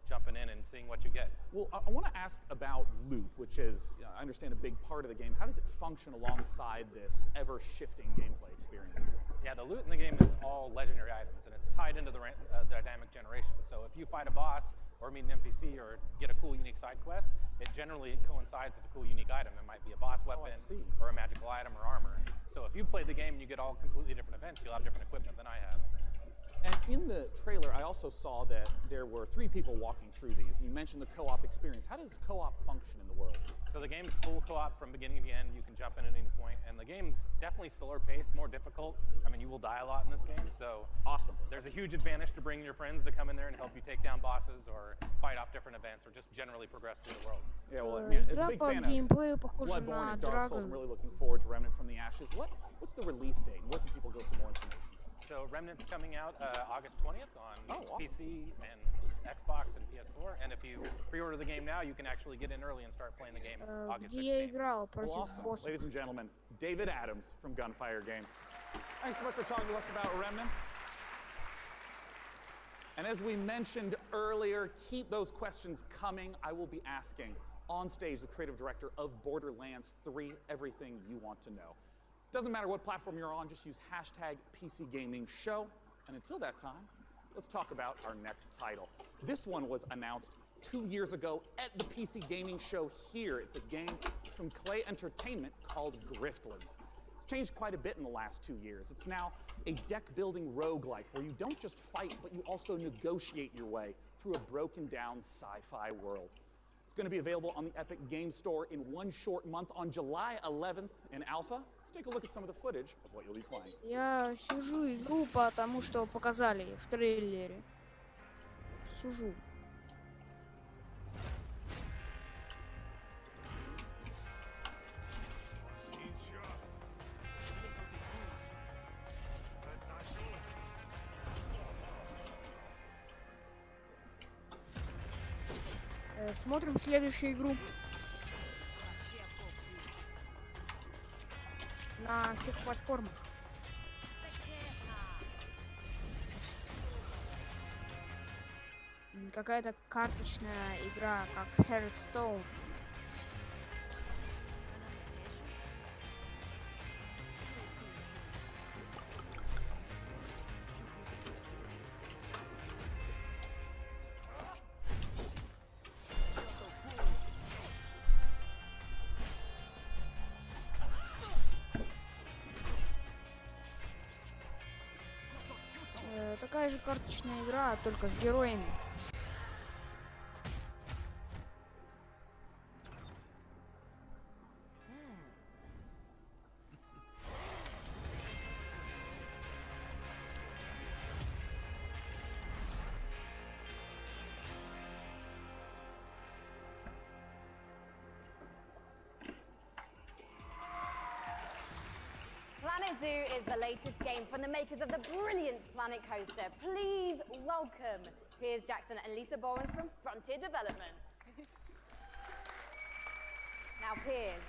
Jumping in and seeing what you get. Well, I want to ask about loot, which is, I understand, a big part of the game. How does it function alongside this ever-shifting gameplay experience? Yeah, the loot in the game is all legendary items, and it's tied into the dynamic generation. So if you fight a boss or meet an NPC or get a cool, unique side quest, it generally coincides with a cool, unique item. It might be a boss weapon or a magical item or armor. So if you play the game and you get all completely different events, you'll have different equipment than I have. And in the trailer, I also saw that there were 3 people walking through these. You mentioned the co-op experience. How does co-op function in the world? So the game's full co-op from beginning to end. You can jump in at any point. And the game's definitely slower paced, more difficult. I mean, you will die a lot in this game, so awesome. There's a huge advantage to bringing your friends to come in there and help you take down bosses or fight off different events or just generally progress through the world. Yeah, well, as a big fan of Bloodborne and Dark Souls, I'm really looking forward to Remnant from the Ashes. What's the release date? Where can people go for more information? So Remnant's coming out August 20th on awesome. PC and Xbox and PS4. And if you pre-order the game now, you can actually get in early and start playing the game August 16th. Awesome. Ladies and gentlemen, David Adams from Gunfire Games. Thanks so much for talking to us about Remnant. And as we mentioned earlier, keep those questions coming. I will be asking on stage the creative director of Borderlands 3 everything you want to know. Doesn't matter what platform you're on, just use #PCGamingShow. And until that time, let's talk about our next title. This one was announced 2 years ago at the PC gaming show here. It's a game from Clay Entertainment called Griftlands. It's changed quite a bit in the last 2 years. It's now a deck-building roguelike where you don't just fight, but you also negotiate your way through a broken-down sci-fi world. It's going to be available on the Epic Game Store in one short month on July 11th in alpha. Let's take a look at some of the footage of what you'll be playing. Я сужу игру по тому, что показали в трейлере. Сужу. Смотрим следующую игру. На всех платформах. Какая-то карточная игра, как Hearthstone. Такая же карточная игра, только с героями. Planet Zoo is the latest game from the makers of the brilliant Planet Coaster. Please welcome Piers Jackson and Lisa Borens from Frontier Developments. Now, Piers,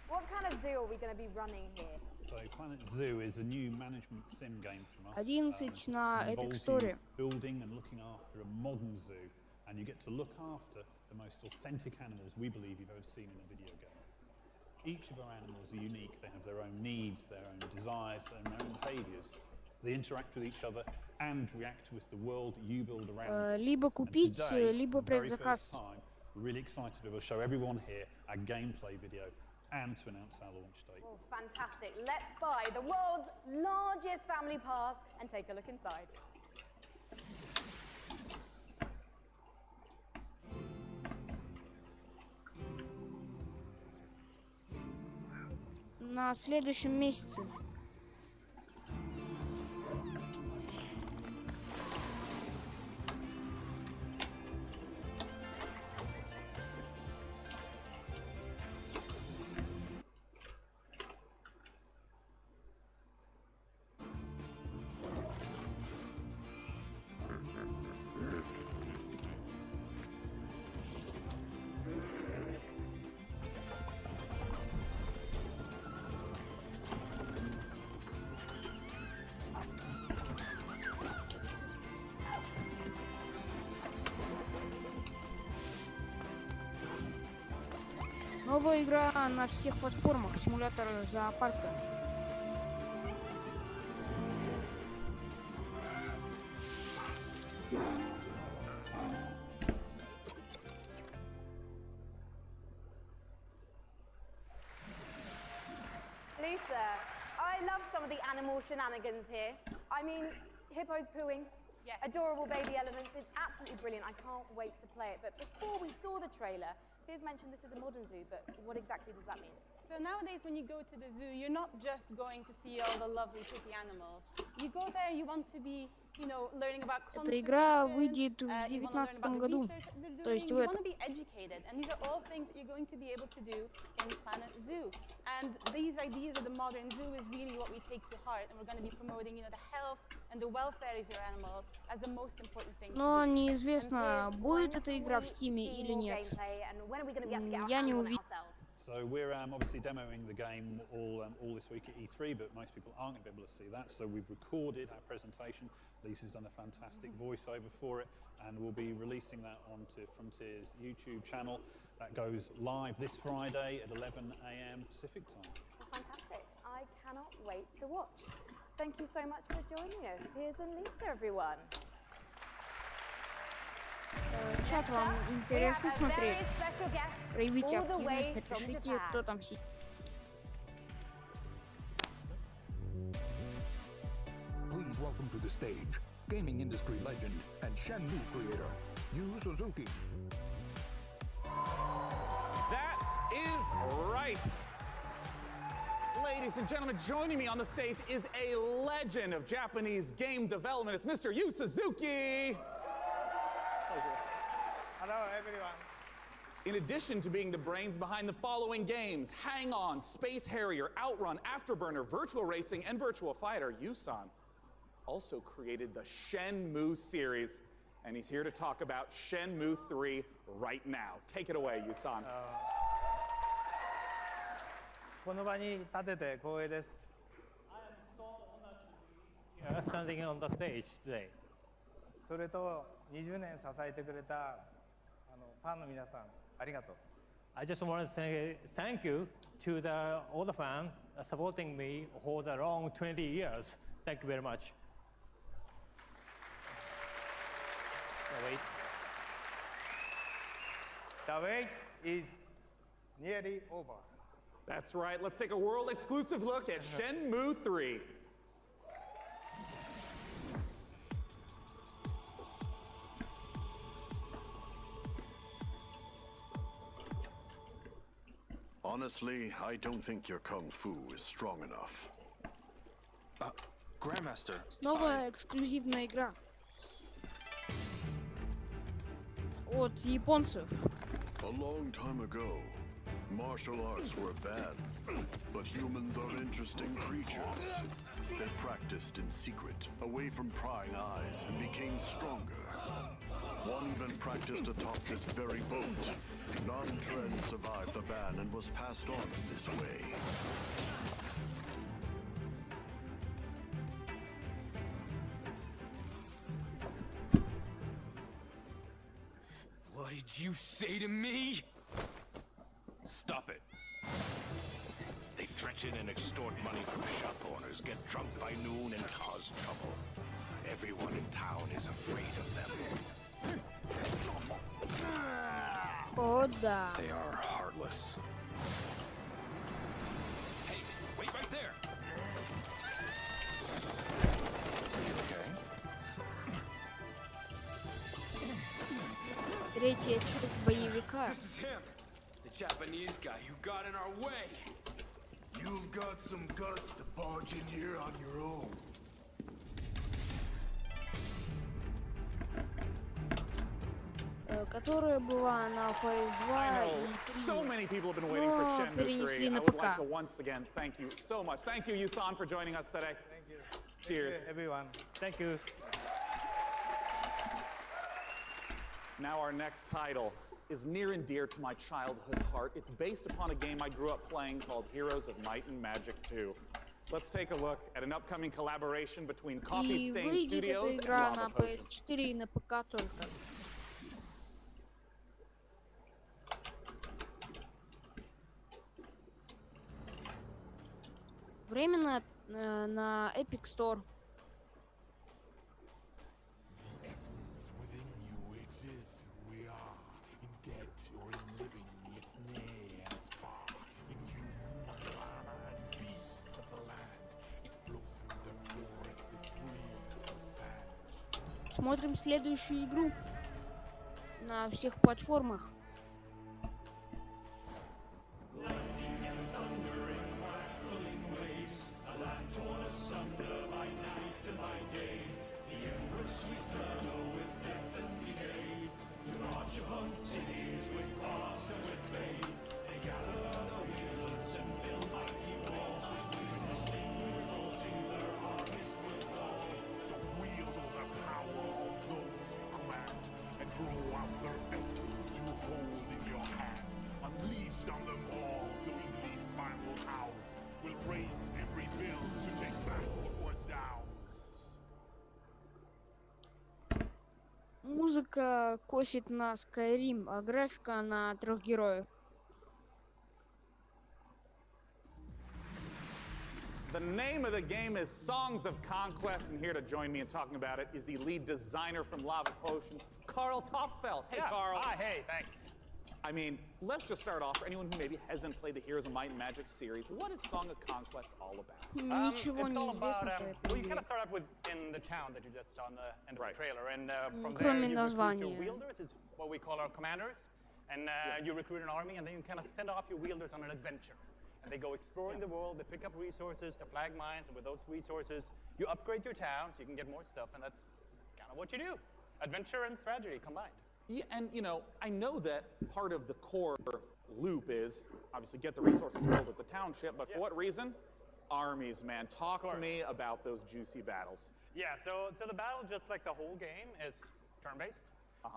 what kind of zoo are we going to be running here? So Planet Zoo is a new management sim game from us. 11 на Epic Store. Building and looking after a modern zoo, and you get to look after the most authentic animals we believe you've ever seen in a video game. Each of our animals are unique. They have their own needs, their own desires, and their own behaviors. They interact with each other and react with the world that you build around them. Либо купить, либо предзаказ. We're really excited to be able to show everyone here our gameplay video and to announce our launch date. Oh, fantastic. Let's buy the world's largest family pass and take a look inside. На следующем месяце. Новая игра на всех платформах, симулятор зоопарка. Lisa, I love some of the animal shenanigans here. I mean, hippos pooing, adorable baby elephants. It's absolutely brilliant. I can't wait to play it. But before we saw the trailer, Piers mentioned this is a modern zoo, but what exactly does that mean? So nowadays when you go to the zoo, you're not just going to see all the lovely pretty animals. You go there, you want to be, you know, learning about Эта игра выйдет в 2019 году, то есть в этом. You want to be educated, and these are all things that you're going to be able to do in Planet Zoo. And these ideas of the modern zoo is really what we take to heart, and we're going to be promoting, you know, the health and the welfare of your animals as the most important thing. Но неизвестно, будет эта игра в Стиме или нет. Я не уверен. So we're obviously demoing the game all this week at E3, but most people aren't going to be able to see that. So we've recorded our presentation. Lisa's done a fantastic voiceover for it, and we'll be releasing that onto Frontier's YouTube channel. That goes live this Friday at 11 AM Pacific time. Well, fantastic. I cannot wait to watch. Thank you so much for joining us, Piers and Lisa, everyone. Чат, вам интересно смотреть? Проявите активность, напишите, кто там сидит. Please welcome to the stage, gaming industry legend and Shenmue creator, Yu Suzuki. That is right. Ladies and gentlemen, joining me on the stage is a legend of Japanese game development. It's Mr. Yu Suzuki. Hello, everyone. In addition to being the brains behind the following games, Hang On, Space Harrier, Outrun, Afterburner, Virtual Racing, and Virtual Fighter, Yu-san also created the Shenmue series, and he's here to talk about Shenmue 3 right now. Take it away, Yu-san. この場に立てて光栄です。Standing on the stage today. それと20年支えてくれたファンの皆さん、ありがとう。I just want to say thank you to all the fans supporting me for the long 20 years. Thank you very much. The wait is nearly over. That's right. Let's take a world-exclusive look at Shenmue 3. Honestly, I don't think your kung fu is strong enough. Grandmaster. Снова эксклюзивная игра. От японцев. A long time ago, martial arts were bad, but humans are interesting creatures. They practiced in secret, away from prying eyes, and became stronger. One even practiced atop this very boat. Nan Tren survived the ban and was passed on in this way. What did you say to me? Stop it. They threaten and extort money from shop owners, get drunk by noon, and cause trouble. Everyone in town is afraid of them. О, да. They are heartless. Hey, wait right there. Are you okay? Третья часть боевика. This is him, the Japanese guy who got in our way. You've got some guts to barge in here on your own. Которая была на PS2 и 3. So many people have been waiting for Shenmue 3. I would like to once again thank you so much. Thank you, Yu-san, for joining us today. Thank you. Cheers. Thank you, everyone. Thank you. Now our next title is near and dear to my childhood heart. It's based upon a game I grew up playing called Heroes of Might and Magic 2. Let's take a look at an upcoming collaboration between Coffee Stain Studios and Lava на Potion. PS4 и на ПК только. Временно на Epic Store. Смотрим следующую игру на всех платформах. Музыка косит на Skyrim, а графика на 3 героев. The name of the game is Songs of Conquest, and here to join me in talking about it is the lead designer from Lava Potion, Carl Toftfeld. Hey, Carl. Hi, hey, thanks. I mean, let's just start off for anyone who maybe hasn't played the Heroes of Might and Magic series. What is Song of Conquest all about? Ничего It's не all about, известно по этой well, you игре. kind of start out with in the town that you just saw in the end of the trailer, and from there Кроме you recruit названия. your wielders. It's what we call our commanders, and you recruit an army, and then you kind of send off your wielders on an adventure. And they go exploring the world, they pick up resources, they flag mines, and with those resources, you upgrade your town so you can get more stuff, and that's kind of what you do. Adventure and strategy combined. Yeah, and you know, I know that part of the core loop is obviously get the resources to build up the township, but for what reason? Armies, man. Talk to me about those juicy battles. Yeah, so the battle, just like the whole game, is turn-based.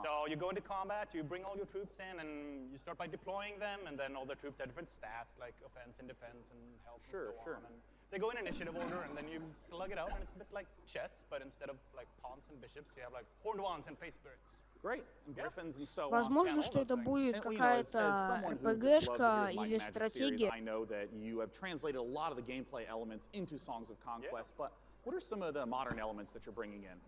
So you go into combat, you bring all your troops in, and you start by deploying them, and then all the troops have different stats, like offense and defense and health and so on. And they go in initiative order, and then you slug it out, and it's a bit like chess, but instead of like pawns and bishops, you have like horned ones and face spirits. Great. And griffins and so on. Возможно, что это будет какая-то РПГшка или стратегия. I know that you have translated a lot of the gameplay elements into Songs of Conquest, but what are some of the modern elements that you're bringing in?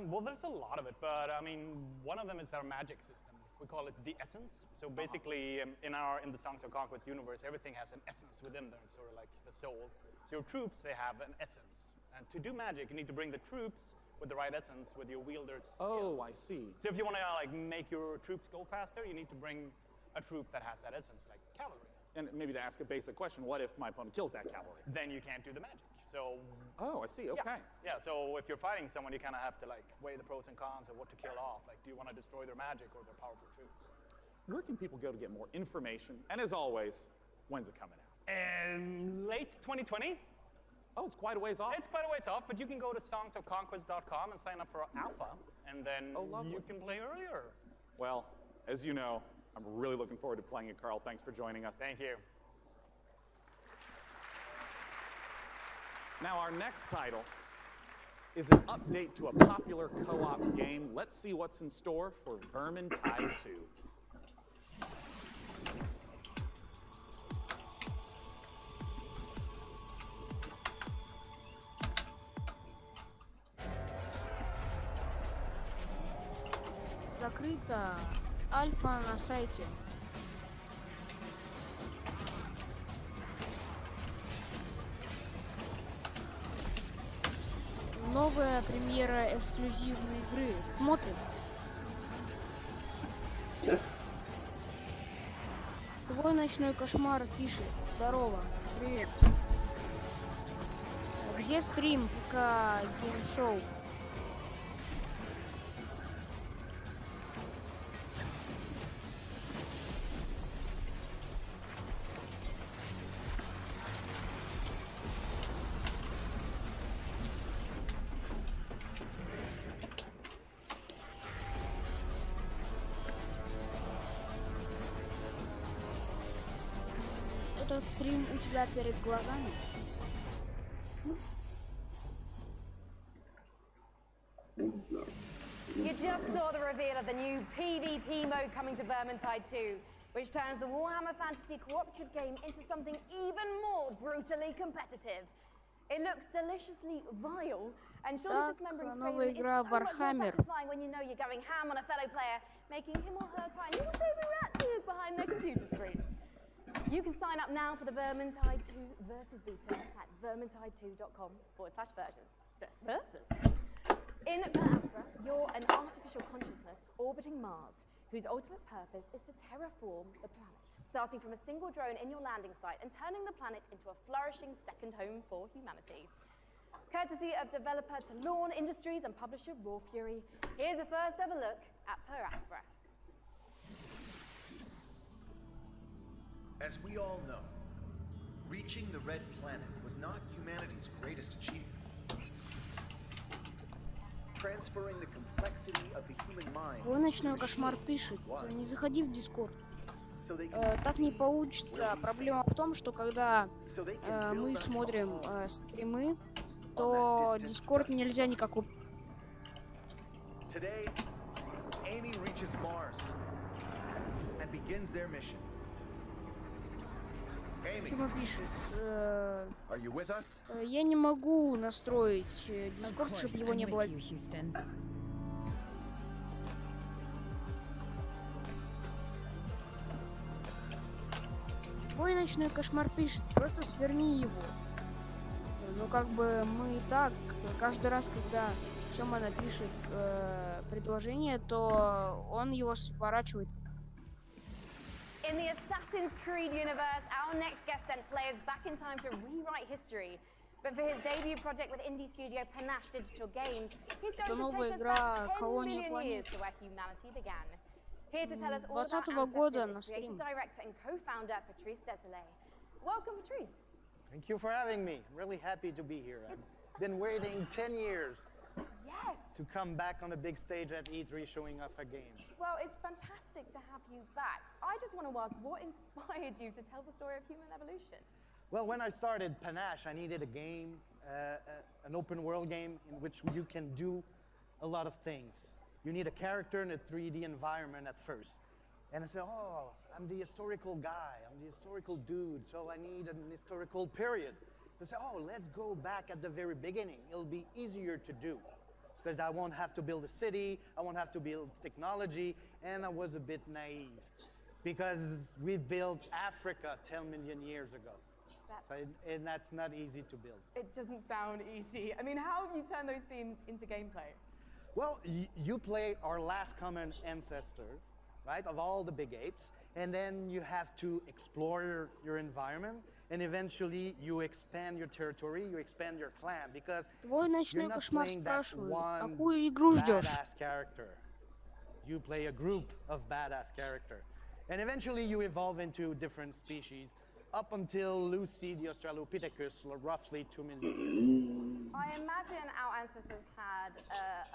Well, there's a lot of it, but I mean, one of them is our magic system. We call it the essence. So basically, in the Songs of Conquest universe, everything has an essence within them, sort of like the soul. So your troops, they have an essence, and to do magic, you need to bring the troops with the right essence, with your wielders. Oh, I see. So if you want to like make your troops go faster, you need to bring a troop that has that essence, like cavalry. And maybe to ask a basic question, what if my opponent kills that cavalry? Then you can't do the magic. So. Oh, I see. Okay. Yeah. So if you're fighting someone, you kind of have to like weigh the pros and cons of what to kill off. Like, do you want to destroy their magic or their powerful troops? Where can people go to get more information? And as always, when's it coming out? Late 2020. Oh, it's quite a ways off. It's quite a ways off, but you can go to songsofconquest.com and sign up for alpha, and then you can play earlier. Well, as you know, I'm really looking forward to playing it, Carl. Thanks for joining us. Thank you. Now, our next title is an update to a popular co-op game. Let's see what's in store for Vermintide 2. Закрыта альфа на сайте. Новая премьера эксклюзивной игры. Смотрим. Твой ночной кошмар пишет. Здорово. Привет. Где стрим ПК геймшоу? Этот стрим у тебя перед глазами? You just saw the reveal of the new PvP mode coming to Vermintide 2, which turns the Warhammer Fantasy cooperative game into something even more brutally competitive. It looks deliciously vile, and surely dismembering новая Straven is игра so much more Warhammer. satisfying when you know you're going ham on a fellow player, making him or her cry little baby rat tears behind their computer screen. You can sign up now for the Vermintide 2 Versus beta at vermintide2.com/versus. In Per Aspera, you're an artificial consciousness orbiting Mars, whose ultimate purpose is to terraform the planet, starting from a single drone in your landing site and turning the planet into a flourishing second home for humanity. Courtesy of developer Talon Industries and publisher Raw Fury, here's a first ever look at Per Aspera. As we all know, reaching the Red Planet was not humanity's greatest achievement. Transferring the complexity of the human mind. Твой ночной кошмар пишет. Не заходи в Дискорд. Так не получится. Проблема в том, что когда мы смотрим стримы, то Дискорд нельзя никакой. Today, Amy reaches Mars and begins their mission. Почему пишет? Я не могу настроить Дискорд, чтобы его не было. Твой ночной кошмар пишет, просто сверни его. Ну как бы мы и так, каждый раз, когда Сёма напишет предложение, то он его сворачивает. In the Assassin's Creed universe, our next guest sent players back in time to rewrite history. But for his debut project with indie studio Panache Digital Games, he's going to take us back 10 million years to where humanity began. Here to tell us all about Ancestors is creative director and co-founder Patrice Desolé. Welcome, Patrice. Thank you for having me. Really happy to be here. I've been waiting 10 years to come back on a big stage at E3 showing off a game. Well, it's fantastic to have you back. I just want to ask, what inspired you to tell the story of human evolution? Well, when I started Panache, I needed a game, an open world game in which you can do a lot of things. You need a character in a 3D environment at first. And I said, oh, I'm the historical guy, I'm the historical dude, so I need an historical period. They said, oh, let's go back at the very beginning. It'll be easier to do because I won't have to build a city, I won't have to build technology, and I was a bit naive because we built Africa 10 million years ago. And that's not easy to build. It doesn't sound easy. I mean, how have you turned those themes into gameplay? Well, you play our last common ancestor, right, of all the big apes, and then you have to explore your environment, and eventually you expand your territory, you expand your clan, because you're not playing that one badass character. You play a group of badass characters. And eventually you evolve into different species, up until Lucy the Australopithecus, roughly 2 million years. I imagine our ancestors had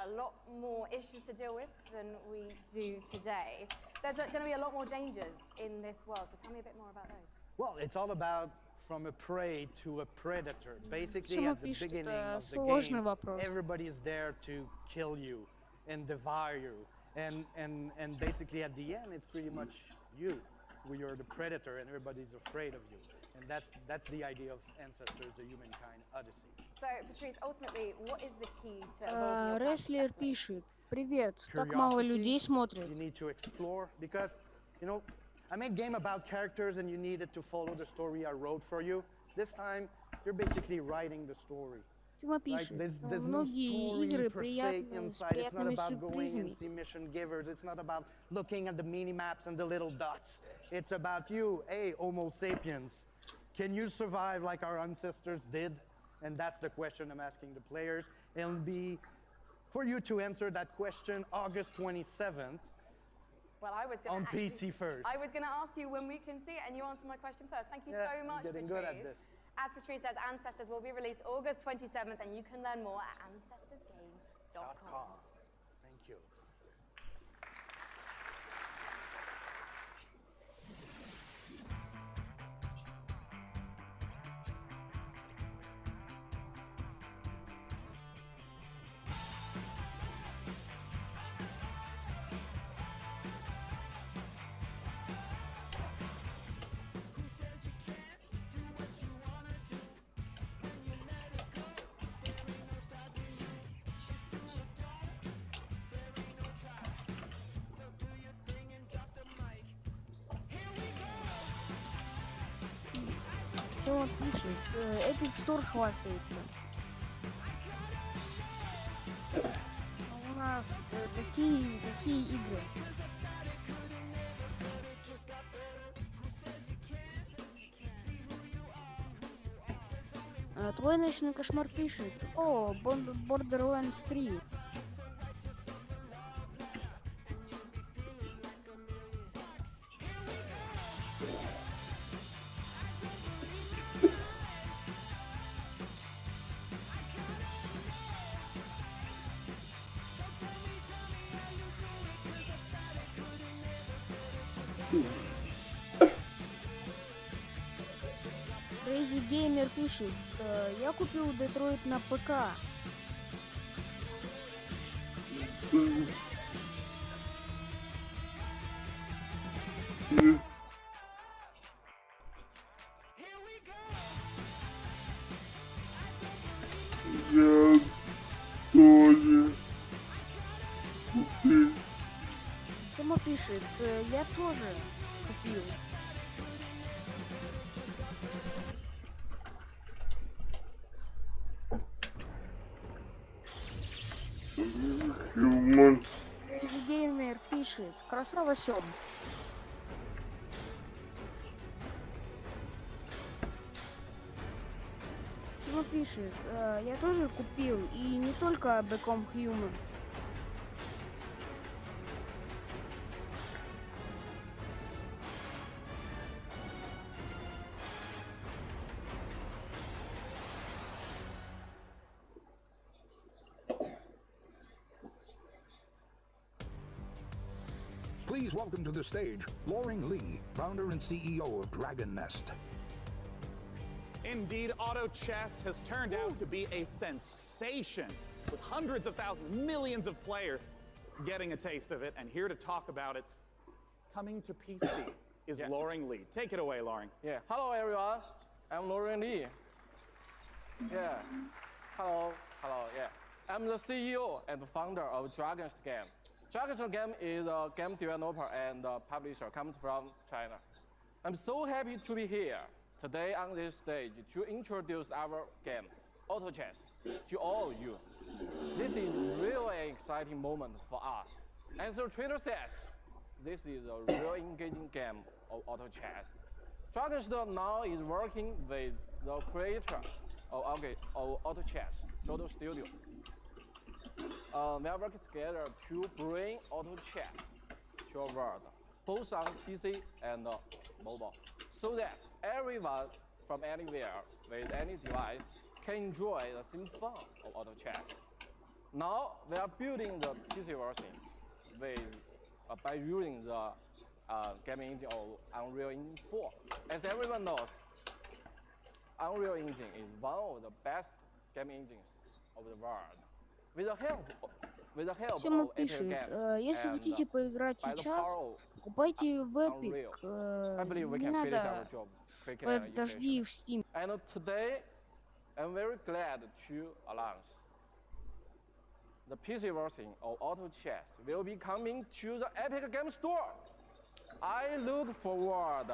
a lot more issues to deal with than we do today. There's going to be a lot more dangers in this world, so tell me a bit more about those. Well, it's all about from a prey to a predator. Basically, at the beginning of the game, everybody is there to kill you and devour you. And basically at the end, it's pretty much you. You're the predator and everybody's afraid of you. And that's the idea of Ancestors, the Humankind Odyssey. So, Patrice, ultimately, what is the key to evolving your Рестлер пишет, привет, так мало людей смотрят. You need to explore because, you know, I made a game about characters and you needed to follow the story I wrote for you. This time, you're basically writing the story. Тима пишет, многие игры приятны, с приятными сюрпризами. Mission givers. It's not about looking at the mini maps and the little dots. It's about you, hey, Homo sapiens. Can you survive like our ancestors did? And that's the question I'm asking the players. It'll be for you to answer that question August 27th. Well, I was going on PC first. I was going to ask you when we can see it, and you answered my question first. Thank you so much, getting Patrice. Good at this. As Patrice says, Ancestors will be released August 27th, and you can learn more at ancestorsgame.com. Thank you. Тима пишет, Epic Store хвастается. У нас такие игры. Твой ночной кошмар пишет, о, Borderlands 3. Crazy Gamer пишет, я купил Детройт на ПК. Я тоже купил. Сама пишет, я тоже купил. Human. Геймер пишет, красава Сём. Тима пишет, я тоже купил, и не только Become Human. Please welcome to the stage, Loring Lee, founder and CEO of Dragon Nest. Indeed, auto chess has turned out to be a sensation, with hundreds of thousands, millions of players getting a taste of it. And here to talk about its coming to PC is Loring Lee. Take it away, Loring. Yeah. Hello, everyone. I'm Loring Lee. Yeah. Hello. Yeah. I'm the CEO and founder of Dragon's Game. Dragon's Game is a game developer and publisher, comes from China. I'm so happy to be here today on this stage to introduce our game, Auto Chess, to all of you. This is really an exciting moment for us. As the trailer says, this is a real engaging game of Auto Chess. Dragon's now is working with the creator of Auto Chess, Jodo Studio. We are working together to bring Auto Chess to our world, both on PC and mobile, so that everyone from anywhere with any device can enjoy the same fun of Auto Chess. Now we are building the PC version by using the gaming engine of Unreal Engine 4. As everyone knows, Unreal Engine is one of the best gaming engines of the world. Тима пишет, если хотите поиграть сейчас, покупайте в Epic, не надо подожди в Steam. And today, I'm very glad to announce the PC version of Auto Chess will be coming to the Epic Game Store. I look forward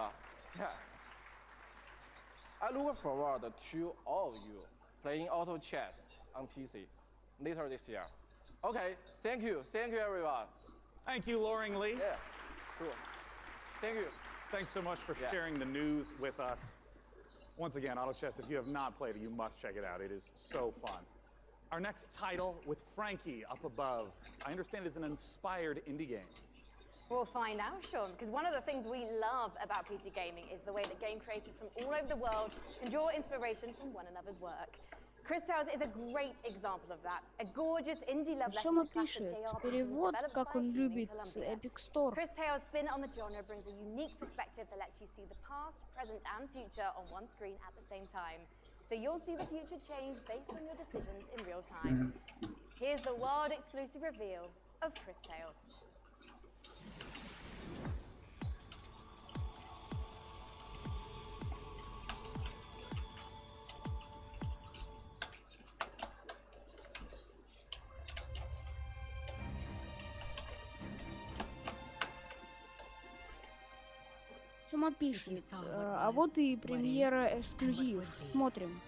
to all of you playing Auto Chess on PC later this year. Okay, thank you everyone. Thank you, Loring Lee. Yeah, cool. Thank you. Thanks so much for sharing the news with us. Once again, Auto Chess, if you have not played it, you must check it out. It is so fun. Our next title with Frankie up above, I understand is an inspired indie game. We'll find out, Sean, because one of the things we love about PC gaming is the way that game creators from all over the world can draw inspiration from one another's work. Chris Tales is a great example of that. A gorgeous indie love letter Сёма to classic пишет, JRPGs перевод, developed как by он a team in любит Colombia. Epic Store. Chris Tales' spin on the genre brings a unique perspective that lets you see the past, present, and future on one screen at the same time. So you'll see the future change based on your decisions in real time. Here's the world-exclusive reveal of Chris Tales. Сёма пишет, а вот и премьера эксклюзив. Смотрим.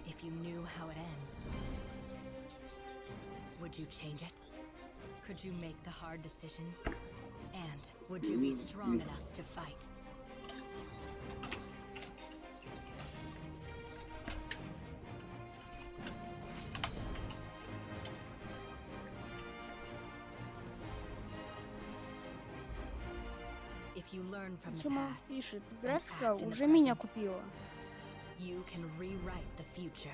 If you knew how it ends, would you change it? Could you make the hard decisions? And would you be strong enough to fight? If you learn from the Сёма past, пишет, графика уже меня купила. you can rewrite the future.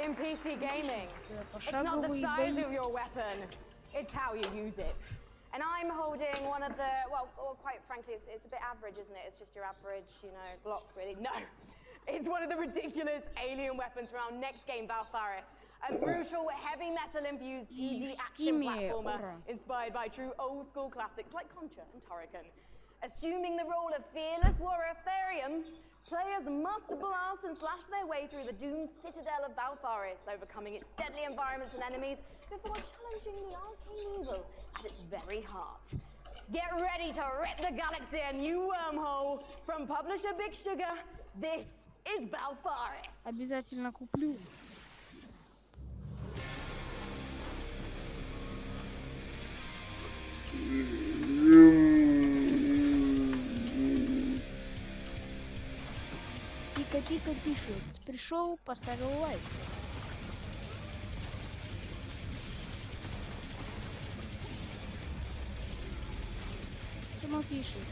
In PC gaming, it's not the size of your weapon, it's how you use it. And I'm holding one of the, well quite frankly, it's a bit average, isn't it? It's just your average, Glock, really. No, it's one of the ridiculous alien weapons from our next game, Valfaris. A brutal, heavy metal-infused 2D action platformer inspired by true old-school classics like Contra and Turrican. Assuming the role of fearless warrior Therium, players must blast and slash their way through the doomed citadel of Valfaris, overcoming its deadly environments and enemies before challenging the arcane evil at its very heart. Get ready to rip the galaxy a new wormhole. From publisher Big Sugar, this is Valfaris. Обязательно куплю. Пика-пика пишет. Пришел, поставил лайк. Сама пишет.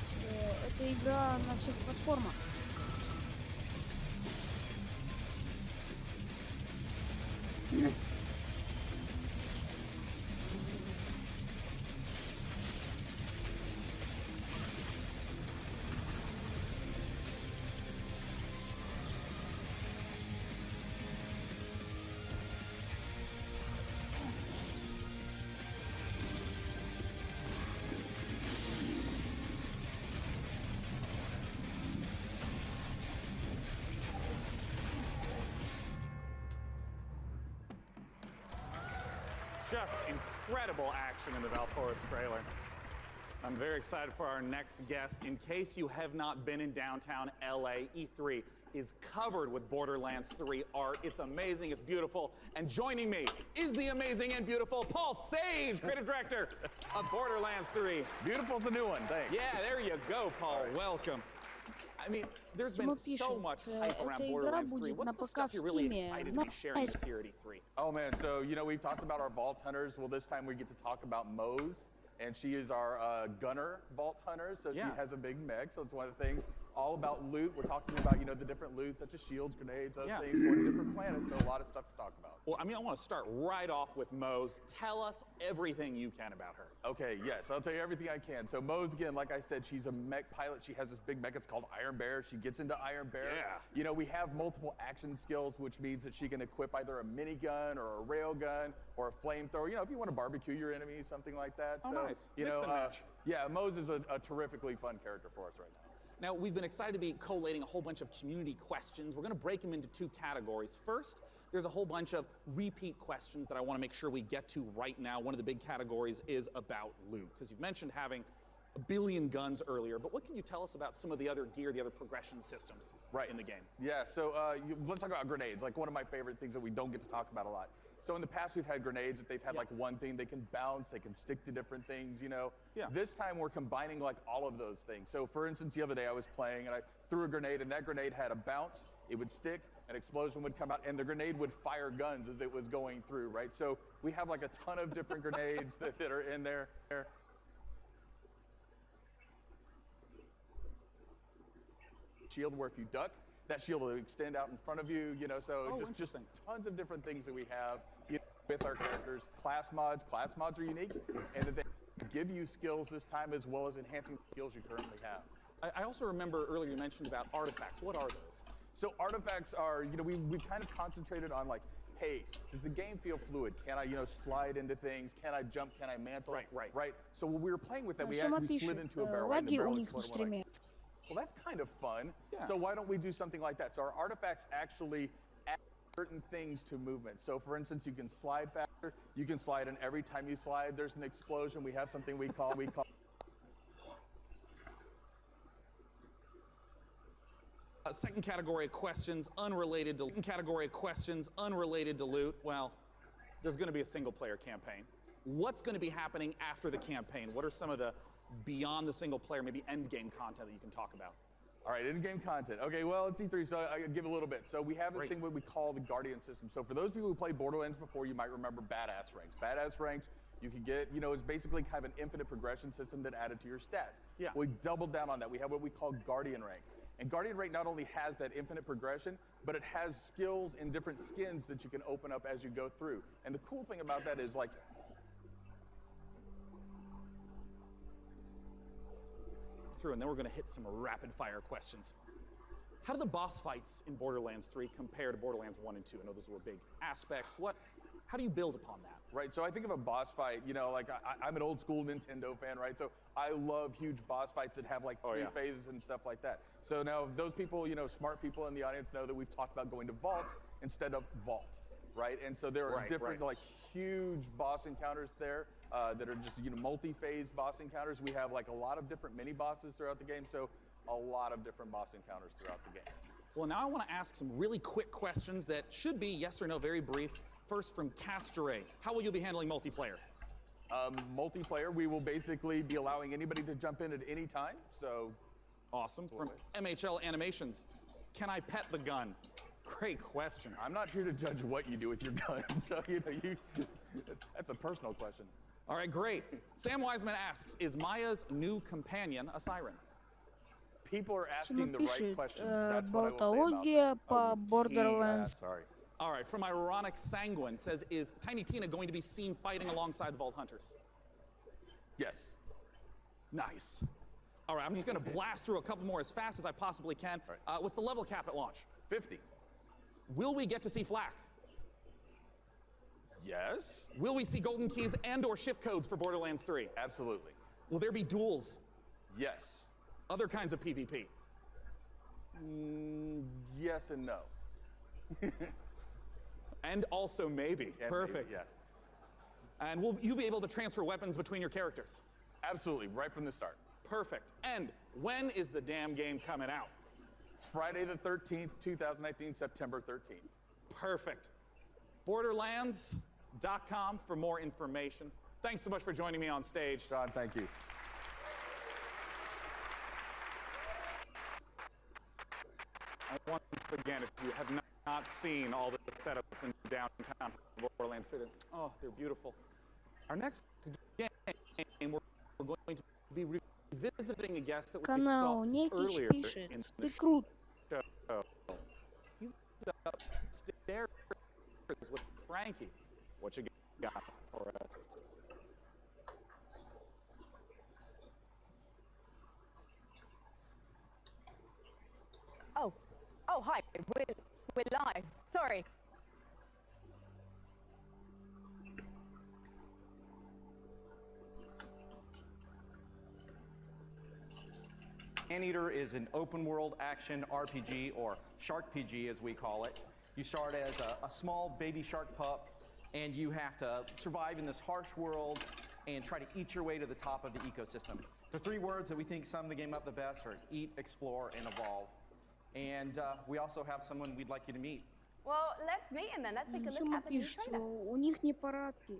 Это игра на всех платформах. Just incredible action in the Valfaris trailer. I'm very excited for our next guest. In case you have not been in downtown LA, E3 is covered with Borderlands 3 art. It's amazing, it's beautiful. And joining me is the amazing and beautiful Paul Sage, creative director of Borderlands 3. Beautiful's the new one, thanks. Yeah, there you go, Paul. Welcome. I mean, there's been so much hype around Borderlands 3. What's the stuff you're really excited to be sharing this year at E3? Oh man, so we've talked about our Vault Hunters. Well, this time we get to talk about Mose, and she is our gunner Vault Hunter, so she has a big mech, so it's one of the things. All about loot. We're talking about, the different loot, such as shields, grenades, those things, going to different planets, so a lot of stuff to talk about. Well, I mean, I want to start right off with Mose. Tell us everything you can about her. Okay, yes, I'll tell you everything I can. So Mose, again, like I said, she's a mech pilot. She has this big mech, it's called Iron Bear. She gets into Iron Bear. Yeah. We have multiple action skills, which means that she can equip either a minigun or a railgun or a flamethrower. If you want to barbecue your enemies, something like that. Oh, so, nice. Mix and match. Yeah, Mose is a terrifically fun character for us right now. Now, we've been excited to be collating a whole bunch of community questions. We're going to break them into two categories. First, there's a whole bunch of repeat questions that I want to make sure we get to right now. One of the big categories is about loot, because you've mentioned having a billion guns earlier, but what can you tell us about some of the other gear, the other progression systems in the game? Yeah, so let's talk about grenades, like one of my favorite things that we don't get to talk about a lot. So in the past, we've had grenades that they've had like one thing. They can bounce, they can stick to different things, This time, we're combining like all of those things. So for instance, the other day I was playing and I threw a grenade, and that grenade had a bounce, it would stick, an explosion would come out, and the grenade would fire guns as it was going through, right? So we have like a ton of different grenades that are in there. Shield where if you duck, that shield will extend out in front of you, so just tons of different things that we have with our characters. Class mods are unique, and that they give you skills this time as well as enhancing the skills you currently have. I also remember earlier you mentioned about artifacts. What are those? So artifacts are, we've kind of concentrated on like, hey, does the game feel fluid? Can I, slide into things? Can I jump? Can I mantle? Right. So when we were playing with that, we actually slid into a barrel. Right, the barrel exploded. Well, that's kind of fun. Yeah. So why don't we do something like that? So our artifacts actually add certain things to movement. So for instance, you can slide faster. You can slide, and every time you slide, there's an explosion. We have something we call. Second category of questions unrelated to loot. Well, there's going to be a single-player campaign. What's going to be happening after the campaign? What are some of the beyond the single player, maybe end game content that you can talk about? All right, end game content. Okay, well, it's E3, so I give a little bit. So we have this thing what we call the Guardian system. So for those people who played Borderlands before, you might remember Badass Ranks. Badass Ranks, you can get, is basically kind of an infinite progression system that added to your stats. Yeah. We doubled down on that. We have what we call Guardian Rank. And Guardian Rank not only has that infinite progression, but it has skills and different skins that you can open up as you go through. And the cool thing about that is like, and then we're going to hit some rapid fire questions. How do the boss fights in Borderlands 3 compare to Borderlands 1 and 2? I know those were big aspects. What How do you build upon that? Right, so I think of a boss fight, you know, like I'm an old school Nintendo fan, right? So I love huge boss fights that have like three phases and stuff like that. So now those people, you know, smart people in the audience know that we've talked about going to vaults instead of vault, right? And so there are different like huge boss encounters there that are just, you know, multi-phase boss encounters. We have like a lot of different mini bosses throughout the game, so a lot of different boss encounters throughout the game. Well, now I want to ask some really quick questions that should be yes or no, very brief. First from Castoray, how will you be handling multiplayer? Multiplayer, we will basically be allowing anybody to jump in at any time, so. Awesome. From MHL Animations, can I pet the gun? Great question. I'm not here to judge what you do with your gun, so you know, that's a personal question. All right, great. Sam Wiseman asks, is Maya's new companion a siren? People are asking the right questions. That's болтология по Borderlands. Sorry. All right, from Ironic Sanguine says, is Tiny Tina going to be seen fighting alongside the Vault Hunters? Yes. Nice. All right, I'm just going to blast through a couple more as fast as I possibly can. What's the level cap at launch? 50. Will we get to see flak? Yes. Will we see golden keys and or shift codes for Borderlands 3? Absolutely. Will there be duels? Yes. Other kinds of PvP? Yes and no. And also maybe. And perfect. Maybe, yeah. And will you be able to transfer weapons between your characters? Absolutely, right from the start. Perfect. And when is the damn game coming out? Friday the 13th, 2019, September 13th. Perfect. Borderlands.com for more information. Thanks so much for joining me on stage. Sean, thank you. And once again, if you have not seen all the setups in downtown Borderlands 3, oh, they're beautiful. Our next game, we're going to be revisiting a guest that we saw earlier in the show. He's upstairs with Frankie. What you got for us? Oh, hi. We're live. Sorry. Maneater is an open world action RPG, or shark PG as we call it. You start as a small baby shark pup, and you have to survive in this harsh world and try to eat your way to the top of the ecosystem. The three words that we think sum the game up the best are eat, explore, and evolve. And we also have someone we'd like you to meet. Well, let's meet him then. Let's take a look at the new trailer. У них неполадки.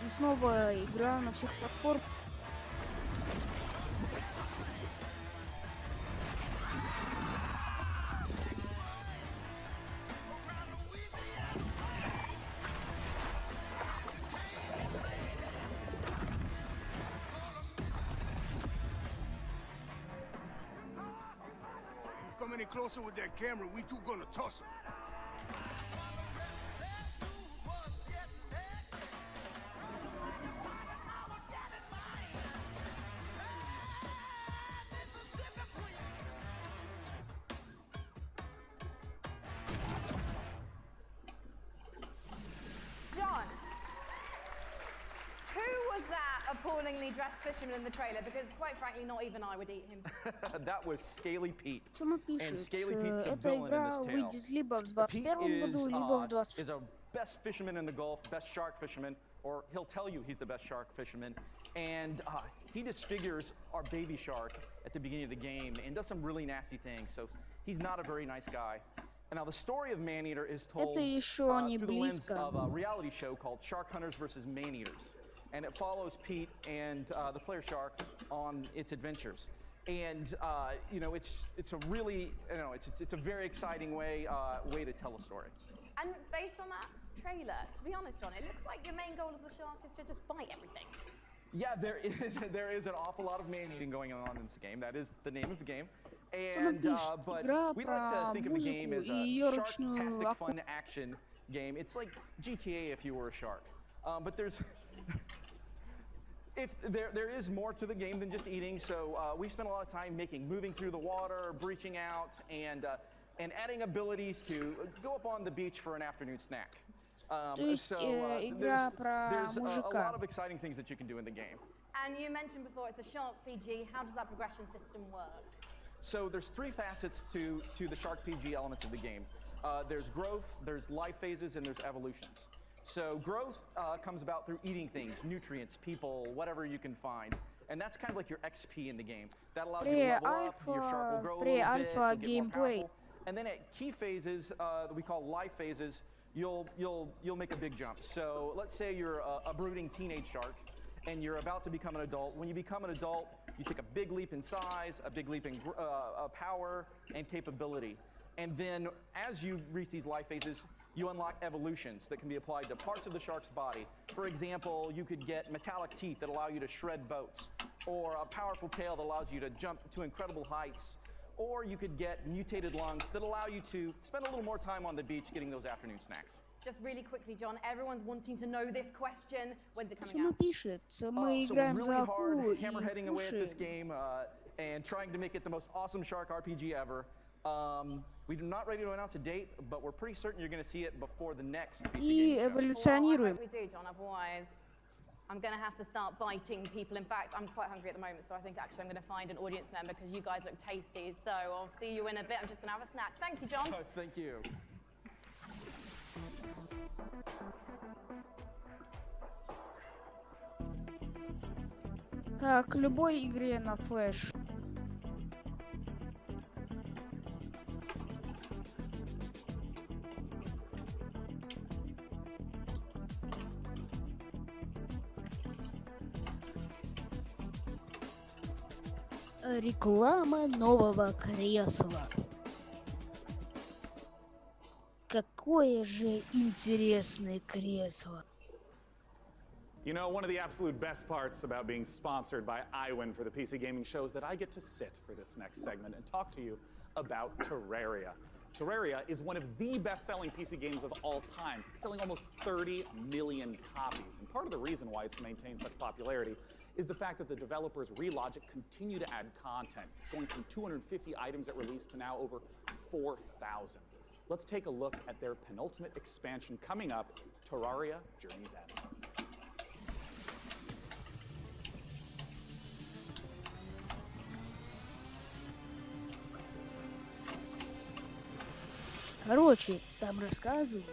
И снова игра на всех платформах. Come any closer with that camera, we two gonna toss him. John, who was that appallingly dressed fisherman in the trailer? Because quite frankly, not even I would eat him. That was Scaly Pete. Чему And Scaly Pete's the эта villain in игра this tale. выйдет либо в 21 году, либо в 20. Is a best fisherman in the Gulf, best shark fisherman, or he'll tell you he's the best shark fisherman. And he disfigures our baby shark at the beginning of the game and does some really nasty things. So he's not a very nice guy. And now the story of Maneater is told Это еще не through the lens близко. of a reality show called Shark Hunters versus Maneaters. And it follows Pete and the player shark on its adventures. And you know, it's a really, you know, it's a very exciting way to tell a story. And based on that trailer, to be honest, John, it looks like your main goal of the shark is to just bite everything. Yeah, there is an awful lot of man-eating going on in this game. That is the name of the game. And but we like to think of the game as a shark-tastic fun action game. It's like GTA if you were a shark. But there's there is more to the game than just eating. So we spent a lot of time moving through the water, breaching out, and adding abilities to go up on the beach for an afternoon snack. There's a lot of exciting things that you can do in the game. And you mentioned before it's a shark PG. How does that progression system work? So there's three facets to the shark PG elements of the game. There's growth, there's life phases, and there's evolutions. So growth comes about through eating things, nutrients, people, whatever you can find. And that's kind of like your XP in the game. That allows you to level up, your shark will grow a little bit, you'll get more powerful. And then at key phases that we call life phases, you'll make a big jump. So let's say you're a brooding teenage shark and you're about to become an adult. When you become an adult, you take a big leap in size, a big leap in power and capability. And then as you reach these life phases, you unlock evolutions that can be applied to parts of the shark's body. For example, you could get metallic teeth that allow you to shred boats, or a powerful tail that allows you to jump to incredible heights, or you could get mutated lungs that allow you to spend a little more time on the beach getting those afternoon snacks. Just really quickly, John, everyone's wanting to know this question. When's it coming out? Пишет, мы So играем really за hard, акулу hammer-heading away at this кушаем. game and trying to make it the most awesome shark RPG ever. We're not ready to announce a date, but we're pretty certain you're going to see it before the next PC И game show. эволюционируем. We do, John, otherwise I'm going to have to start biting people. In fact, I'm quite hungry at the moment, so I think actually I'm going to find an audience member because you guys look tasty. So I'll see you in a bit. I'm just going to have a snack. Thank you, John. Thank you. Как в любой игре на флеш. Реклама нового кресла. Какое же интересное кресло. You know, one of the absolute best parts about being sponsored by iWin for the PC Gaming Show is that I get to sit for this next segment and talk to you about Terraria. Terraria is one of the best-selling PC games of all time, selling almost 30 million copies. And part of the reason why it's maintained such popularity is the fact that the developers Relogic continue to add content, going from 250 items at release to now over 4,000. Let's take a look at their penultimate expansion coming up, Terraria Journey's End. Короче, там рассказывают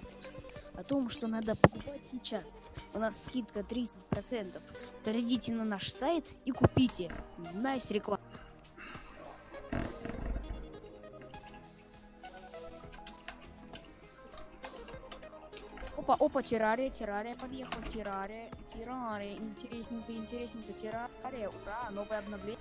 о том, что надо покупать сейчас. У нас скидка 30%. Перейдите на наш сайт и купите. Найс реклама. Опа, террария подъехал, террария, интересненько, террария, ура, новое обновление.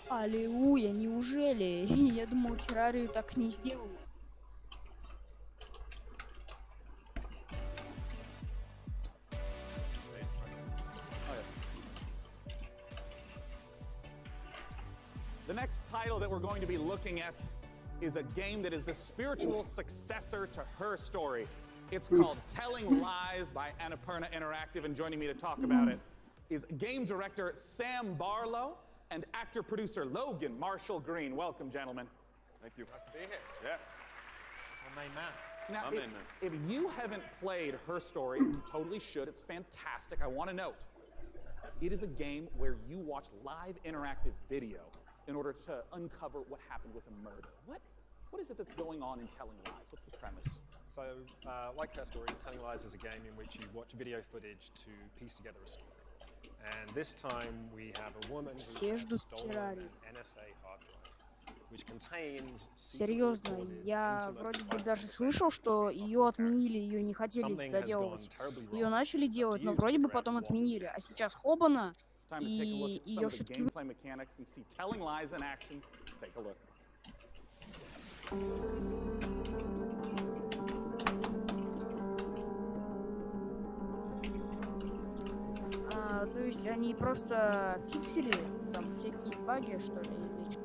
Аллилуйя, неужели? Я думал, террарию так не сделаю. The next title that we're going to be looking at is a game that is the spiritual successor to Her Story. It's called Telling Lies by Annapurna Interactive, and joining me to talk about it is game director Sam Barlow and actor-producer Logan Marshall Green. Welcome, gentlemen. Thank you. Nice to be here. Yeah. My main man. Now, if you haven't played Her Story, you totally should. It's fantastic. I want to note, it is a game where you watch live interactive video in order to uncover what happened with a murder. What is it that's going on in Telling Lies? What's the premise? So, like Her Story, Telling Lies is a game in which you watch video footage to piece together a story. And this time we have a woman who has stolen an NSA hard drive. Серьезно, я вроде бы даже слышал, что ее отменили, ее не хотели доделывать. Ее начали делать, но вроде бы потом отменили. А сейчас хобана, и ее все-таки... То есть они просто фиксили там всякие баги, что ли, или что?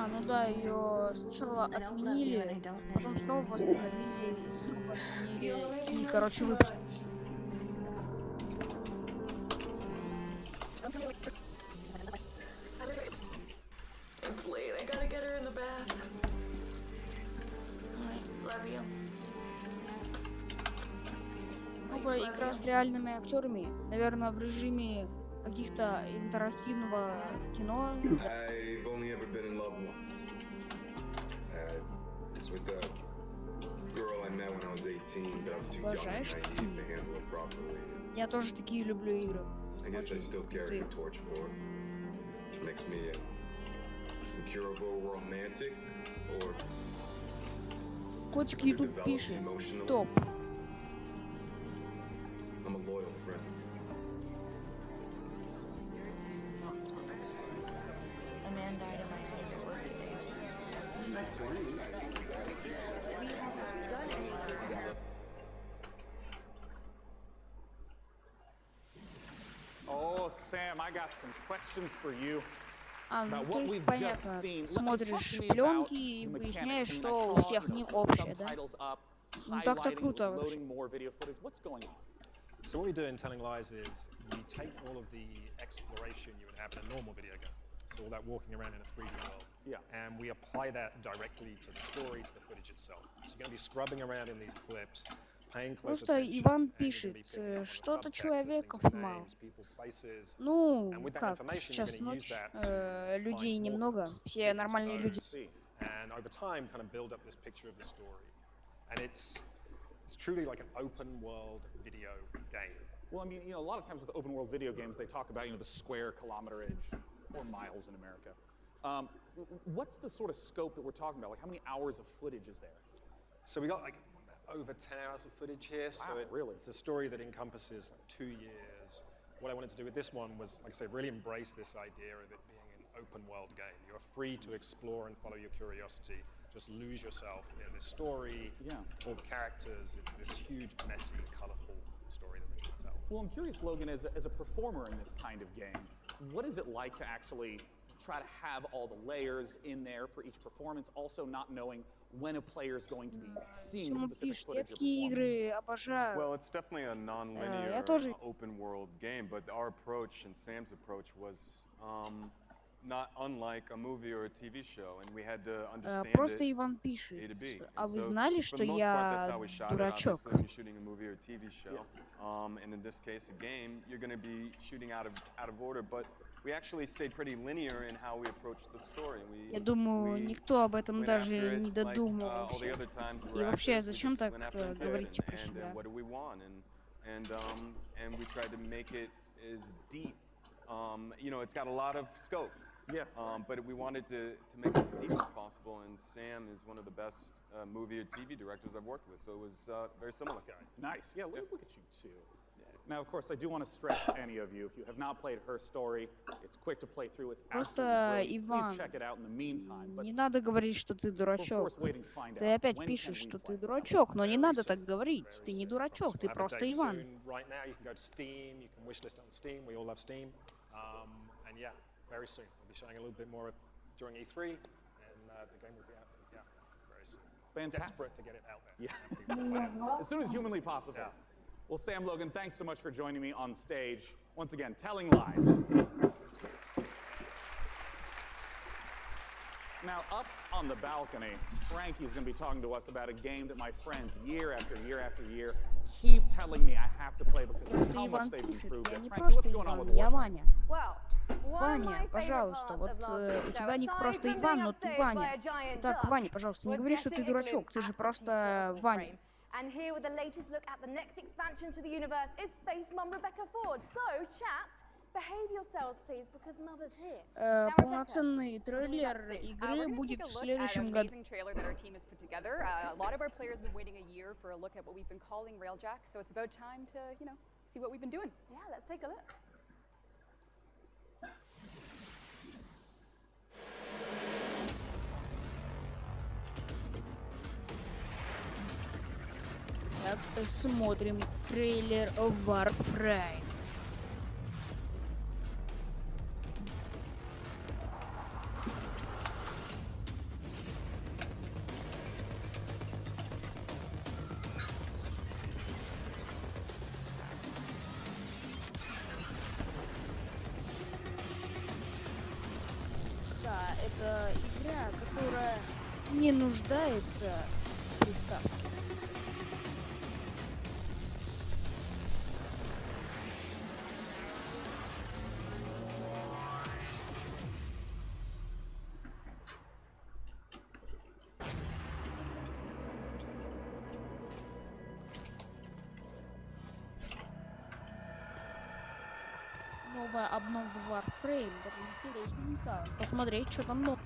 Ну да, ее сначала отменили, потом снова восстановили, снова отменили, и, короче, выпустили. Новая игра с реальными актерами, наверное, в режиме каких-то интерактивного кино. I've only ever been in love once. It's with a girl I met when I was 18, but I was too young and naive to handle it properly. Я тоже такие люблю игры. I guess I still carry a torch for it, which makes me an incurable romantic, or Котик YouTube пишет. Топ. I'm a loyal friend. A man died in my house at work today. We haven't done anything. Oh, Sam, I got some questions for you. Ну, то есть, понятно, смотришь пленки и выясняешь, что у всех них общее, да? Ну, так-то круто вообще. So what we do in Telling Lies is we take all of the exploration you would have in a normal video game, so all that walking around in a 3D world, and we apply that directly to the story, to the footage itself. So you're going to be scrubbing around in these clips, paying close Просто attention. Иван пишет, что-то человеков мало. Ну, как, сейчас ночь, людей немного, все нормальные люди. And over time, kind of build up this picture of the story, and it's truly like an open world video game. Well, I mean, a lot of times with open world video games, they talk about, the square kilometerage, or miles in America. What's the sort of scope that we're talking about? Like, how many hours of footage is there? So we got like over 10 hours of footage here. Wow, So really? It's a story that encompasses like 2 years. What I wanted to do with this one was, like I say, really embrace this idea of it being an open world game. You're free to explore and follow your curiosity. Just lose yourself in this story, all the characters. It's this huge, messy, colorful story that we're trying to tell. Well, I'm curious, Logan, as a performer in this kind of game, what is it like to actually try to have all the layers in there for each performance, also not knowing when a player is going to be seeing the specific footage of performance? Well, it's definitely a non-linear open world game, but our approach and Sam's approach was not unlike a movie or a TV show, and we had to understand Просто it Иван пишет, A to B. а вы So, знали, for что the most part, that's how я we shot it. дурачок? Obviously, when you're shooting a movie or a TV show, and in this case, a game, you're going to be shooting out of order, but we actually stayed pretty linear in how we approached the story. Я думаю, никто об этом даже не додумывался. И вообще, зачем так говорить про себя? And we tried to make it as deep. It's got a lot of scope. But we wanted to make it as deep as possible, and Sam is one of the best movie or TV directors I've worked with, so it was very similar. Nice. Yeah, look at you too. Now, of course, I do want to stress to any of you, if you have not played her story, it's quick to play through. It's Просто, absolutely brilliant. Иван, Please check it out in the meantime. не надо говорить, что ты дурачок. Ты опять пишешь, что ты дурачок, но не надо так говорить. Ты не дурачок, ты просто Иван. Right now, you can go to Steam, you can wishlist on Steam. We all love Steam, and yeah, very soon. We'll be showing a little bit more during E3, and the game will be out, very soon. Fantastic. Desperate to get it out there. Yeah. As soon as humanly possible. Well, Sam Logan, thanks so much for joining me on stage. Once again, Telling Lies. Now, up on the balcony, Frankie's going to be talking to us about a game that my friends, year after year after year, keep telling me I have to play because of how much they've improved it. Frankie, what's going on with Я Ваня. Well, Ваня, пожалуйста, вот у тебя ник просто Иван, но ты Ваня. Так, Ваня, пожалуйста, не говори, что ты дурачок, ты же просто Ваня. And here with the latest look at the next expansion to the universe is Space Mum Rebecca Ford. So, chat, behave yourselves, please, because Mother's here. Полноценный трейлер игры будет в следующем году. Trailer that our team has put together. A lot of our players have been waiting a year for a look at what we've been calling Railjack, so it's about time to, see what we've been doing. Yeah, let's take a look. Так, смотрим трейлер Warframe. Да, это игра, которая не нуждается в приставке. Новая обнова Warframe, даже интересненько. Посмотреть, что там новое.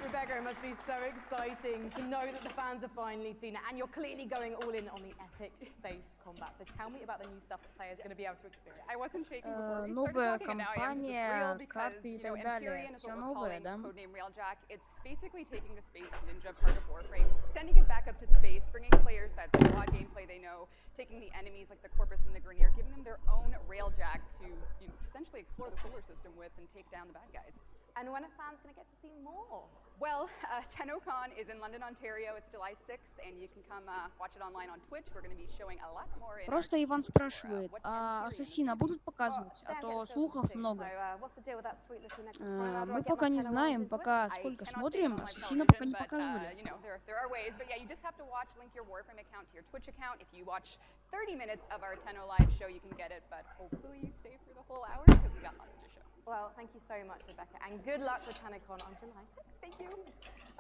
Rebecca, it must be so exciting to know that the fans have finally seen it, and you're clearly going all in on the epic space combat. So tell me about the new stuff that players are going to be able to experience. I wasn't shaking before we started Новая talking, and now I am, because it's real, кампания, because, карты и так далее. Empyrean is Все what we're новое, calling да? codename Railjack. It's basically taking the Space Ninja part of Warframe, sending it back up to space, bringing players that SWAT gameplay they know, taking the enemies like the Corpus and the Grineer, giving them their own Railjack to essentially explore the solar system with and take down the bad guys. And when are fans going to get to see more? Well, TennoCon is in London, Ontario. It's July 6th, and you can come watch it online on Twitch. We're going to be showing a lot more. Просто Иван спрашивает, а Ассасина будут показывать? А то слухов много. Мы пока не знаем, пока сколько смотрим, Ассасина пока не показывали. There are ways, but yeah, you just have to watch, link your Warframe account to your Twitch account. If you watch 30 minutes of our Tenno live show, you can get it, but hopefully you stay through the whole hour because we got lots to show. Well, thank you so much, Rebecca, and good luck with TennoCon on July 6th. Thank you.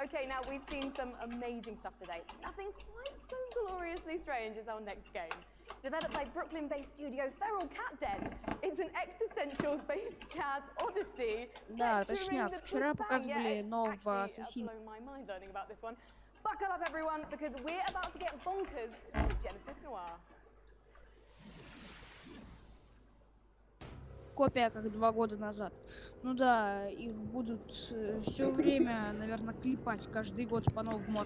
Okay, now we've seen some amazing stuff today. Nothing quite so gloriously strange as our next game. Developed by Brooklyn-based studio Feral Cat Den, it's an existential-based cat odyssey. Да, точняк. Вчера показывали нового Ассасина. Buckle up, everyone, because we're about to get bonkers with Genesis Noir. Копия, как 2 года назад. Ну да, их будут все время, наверное, клепать каждый год по новому.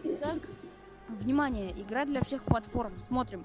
Итак, внимание, игра для всех платформ. Смотрим.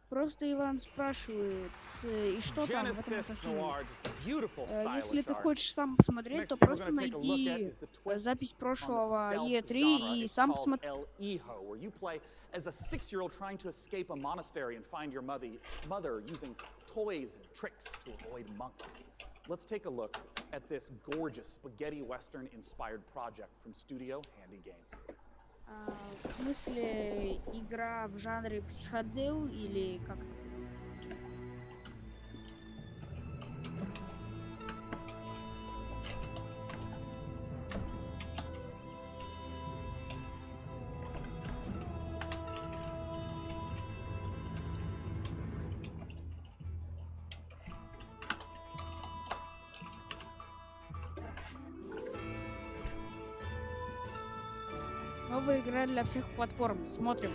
Просто Иван спрашивает, и что там в этом Ассасине? Если ты хочешь сам посмотреть, то просто найди запись прошлого E3 и сам посмотри. As a 6-year-old trying to escape a monastery and find your mother using toys and tricks to avoid monks. Let's take a look at this gorgeous spaghetti western inspired project from studio Handy Games. В смысле, игра в жанре психодел или как-то? Новая игра для всех платформ. Смотрим.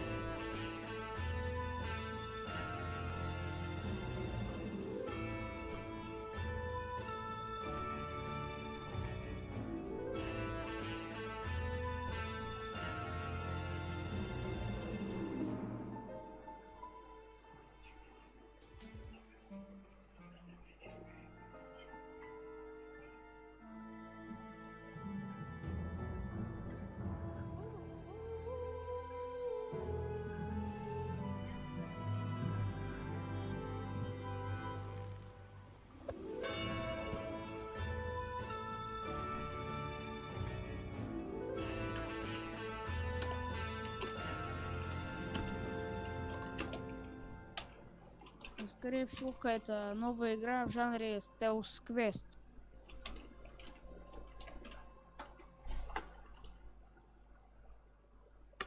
Скорее всего, какая-то новая игра в жанре стелс-квест.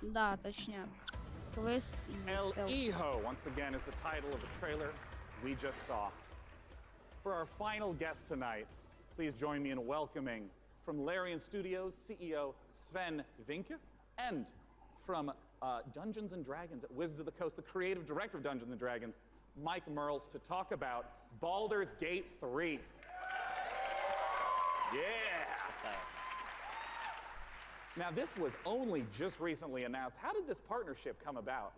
Да, точняк. Квест и стелс. Eho, once again, is the title of the trailer we just saw. For our final guest tonight, please join me in welcoming from Larian Studios CEO Sven Vinke, and from Dungeons & Dragons at Wizards of the Coast, the creative director of Dungeons & Dragons, Mike Merles, to talk about Baldur's Gate 3. Yeah! Now, this was only just recently announced. How did this partnership come about?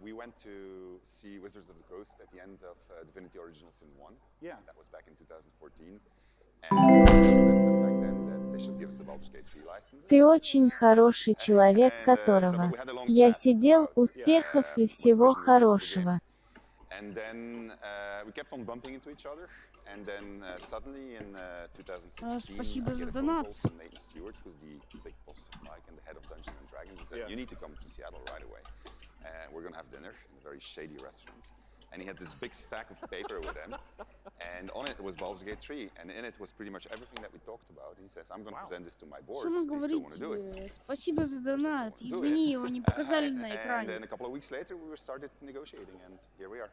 We went to see Wizards of the Coast at the end of Divinity Original Sin 1. Yeah. That was back in 2014. And back then that they should give us a Baldur's Gate 3 license. Ты очень хороший человек, которого я сидел, успехов и всего хорошего. And then we kept on bumping into each other. And then suddenly in 2016, Спасибо I за get a phone донат. call from Nathan Stewart, who's the big boss of Mike and the head of Dungeons and Dragons. He said, you need to come to Seattle right away. We're going to have dinner in a very shady restaurant. And he had this big stack of paper with him. And on it was Baldur's Gate 3. And in it was pretty much everything that we talked about. And he says, I'm going to present this to my board. Что он Do you still want to do говорит? it? Спасибо за донат. Извини, его не показали на And экране. then a couple of weeks later, we started negotiating. And here we are.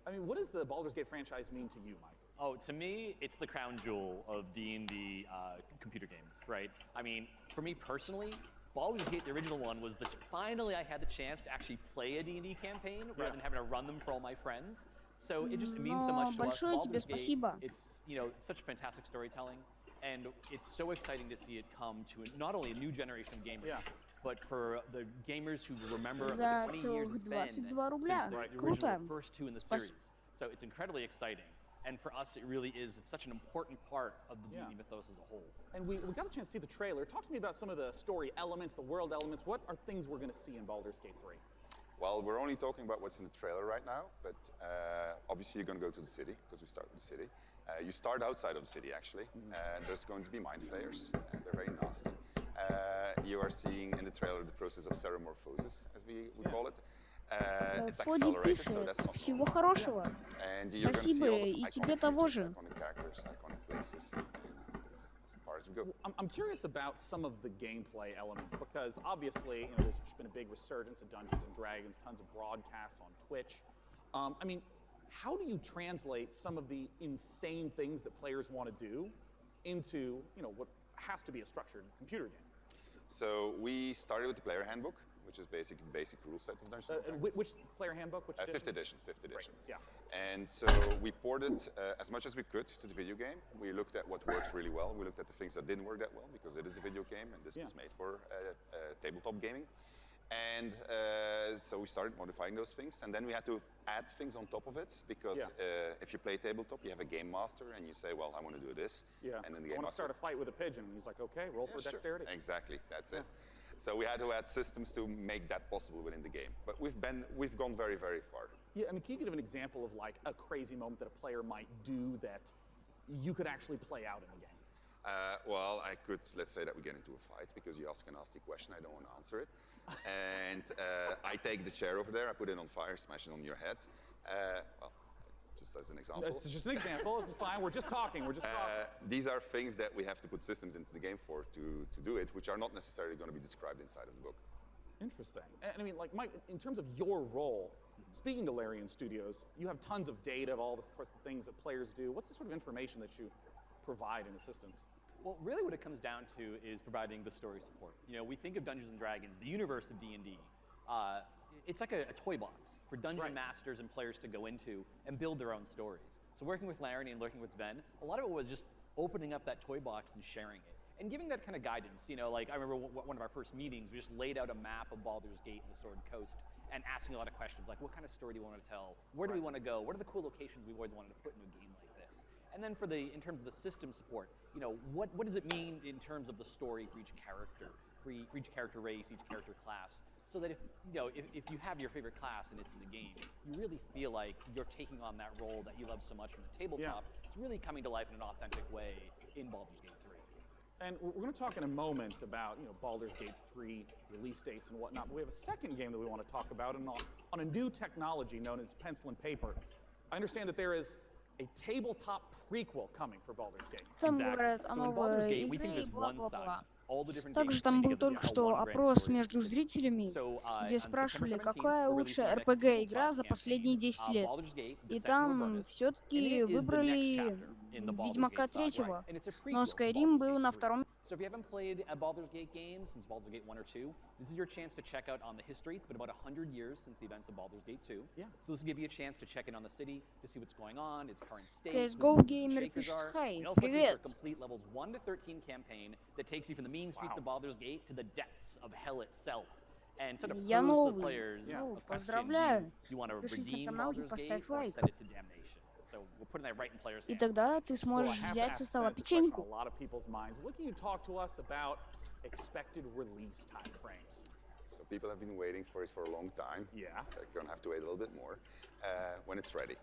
I mean, what does the Baldur's Gate franchise mean to you, Mike? Oh, to me, it's the crown jewel of D&D computer games, right? I mean, for me personally, Baldur's Gate, the original one, was finally I had the chance to actually play a D&D campaign rather than having to run them for all my friends. So it just means so much to us. Большое тебе Baldur's Gate, спасибо. it's, such fantastic storytelling, and it's so exciting to see it come to not only a new generation of gamers, but for the gamers who remember За the 20 years it's been 22 рубля. since the Круто. original first two in the series. So it's incredibly exciting. And for us, it really is. It's such an important part of the D&D mythos as a whole. And we got a chance to see the trailer. Talk to me about some of the story elements, the world elements. What are things we're going to see in Baldur's Gate 3? Well, we're only talking about what's in the trailer right now, but obviously you're going to go to the city, because we start with the city. You start outside of the city, actually. There's going to be mind flayers. They're very nasty. You are seeing in the trailer the process of ceremorphosis, as we call it. It's Фоди accelerated, so пишет, that's not всего normal. хорошего. And you're going to see Спасибо, all the и iconic тебе того features, же. iconic characters, iconic places, as far as we go. I'm curious about some of the gameplay elements, because obviously, there's just been a big resurgence of Dungeons and Dragons, tons of broadcasts on Twitch. I mean, how do you translate some of the insane things that players want to do into, what has to be a structured computer game? So we started with the player handbook, which is basically the basic rule set of Dungeons & Dragons. Which player handbook? Which edition? Fifth edition. Yeah. And so we ported as much as we could to the video game. We looked at what worked really well. We looked at the things that didn't work that well, because it is a video game, and this was made for tabletop gaming. And so we started modifying those things, and then we had to add things on top of it, because if you play tabletop, you have a game master, and you say, well, I want to do this. Yeah. And then the I game want to master start a fight with a pigeon. And he's like, okay, roll for dexterity. Sure. Exactly, that's it. So we had to add systems to make that possible within the game. But we've gone very, very far. Yeah, I mean, can you give an example of like a crazy moment that a player might do that you could actually play out in the game? Well, I could, let's say that we get into a fight because you ask a nasty question, I don't want to answer it. And I take the chair over there, I put it on fire, smash it on your head. Well, just as an example. It's just an example, this is fine, we're just talking, These are things that we have to put systems into the game for to do it, which are not necessarily going to be described inside of the book. Interesting. And I mean, like, Mike, in terms of your role, speaking to Larian Studios, you have tons of data of all the sorts of things that players do. What's the sort of information that you provide in assistance? Well, really what it comes down to is providing the story support. You know, we think of Dungeons & Dragons, the universe of D&D. It's like a toy box for dungeon masters and players to go into and build their own stories. So working with Larry and working with Sven, a lot of it was just opening up that toy box and sharing it. And giving that kind of guidance. You know, like I remember one of our first meetings, we just laid out a map of Baldur's Gate and the Sword Coast and asking a lot of questions like, what kind of story do you want to tell? Where do we want to go? What are the cool locations we've always wanted to put in a game like this? And then in terms of the system support, you know, what does it mean in terms of the story for each character, for each character race, each character class? So that if you have your favorite class and it's in the game, you really feel like you're taking on that role that you love so much from the tabletop. It's really coming to life in an authentic way in Baldur's Gate 3. And we're going to talk in a moment about Baldur's Gate 3 release dates and whatnot. But we have a second game that we want to talk about on a new technology known as pencil and paper. I understand that there is a tabletop prequel coming for Baldur's Gate. Там говорят о новой игре и бла-бла-бла. Также там был только что опрос между зрителями, где спрашивали, какая лучшая RPG-игра за последние 10 лет. И там все-таки выбрали Ведьмака 3-го, но Skyrim был на втором. So if you haven't played a Baldur's Gate game since Baldur's Gate 1 or 2, this is your chance to check out on the history. It's been about 100 years since the events of Baldur's Gate 2. Yeah. So this will give you a chance to check in on the city, to see what's going on, its current state. CSGO Gamer пишет, хай, привет. Complete levels 1 to 13 campaign that takes you from the mean streets of Baldur's Gate to the depths of hell itself. And sort of Я proves to the новый. players Поздравляю. you want to Подпишись на redeem канал и Baldur's Gate поставь or лайк. send it to damnation. So we're putting that right in players' И hands. тогда ты сможешь взять со стола печеньку. A lot of people's minds. What can you talk to us about expected release time frames? So people have been waiting for it for a long time. Yeah. They're going to have to wait a little bit more when it's ready.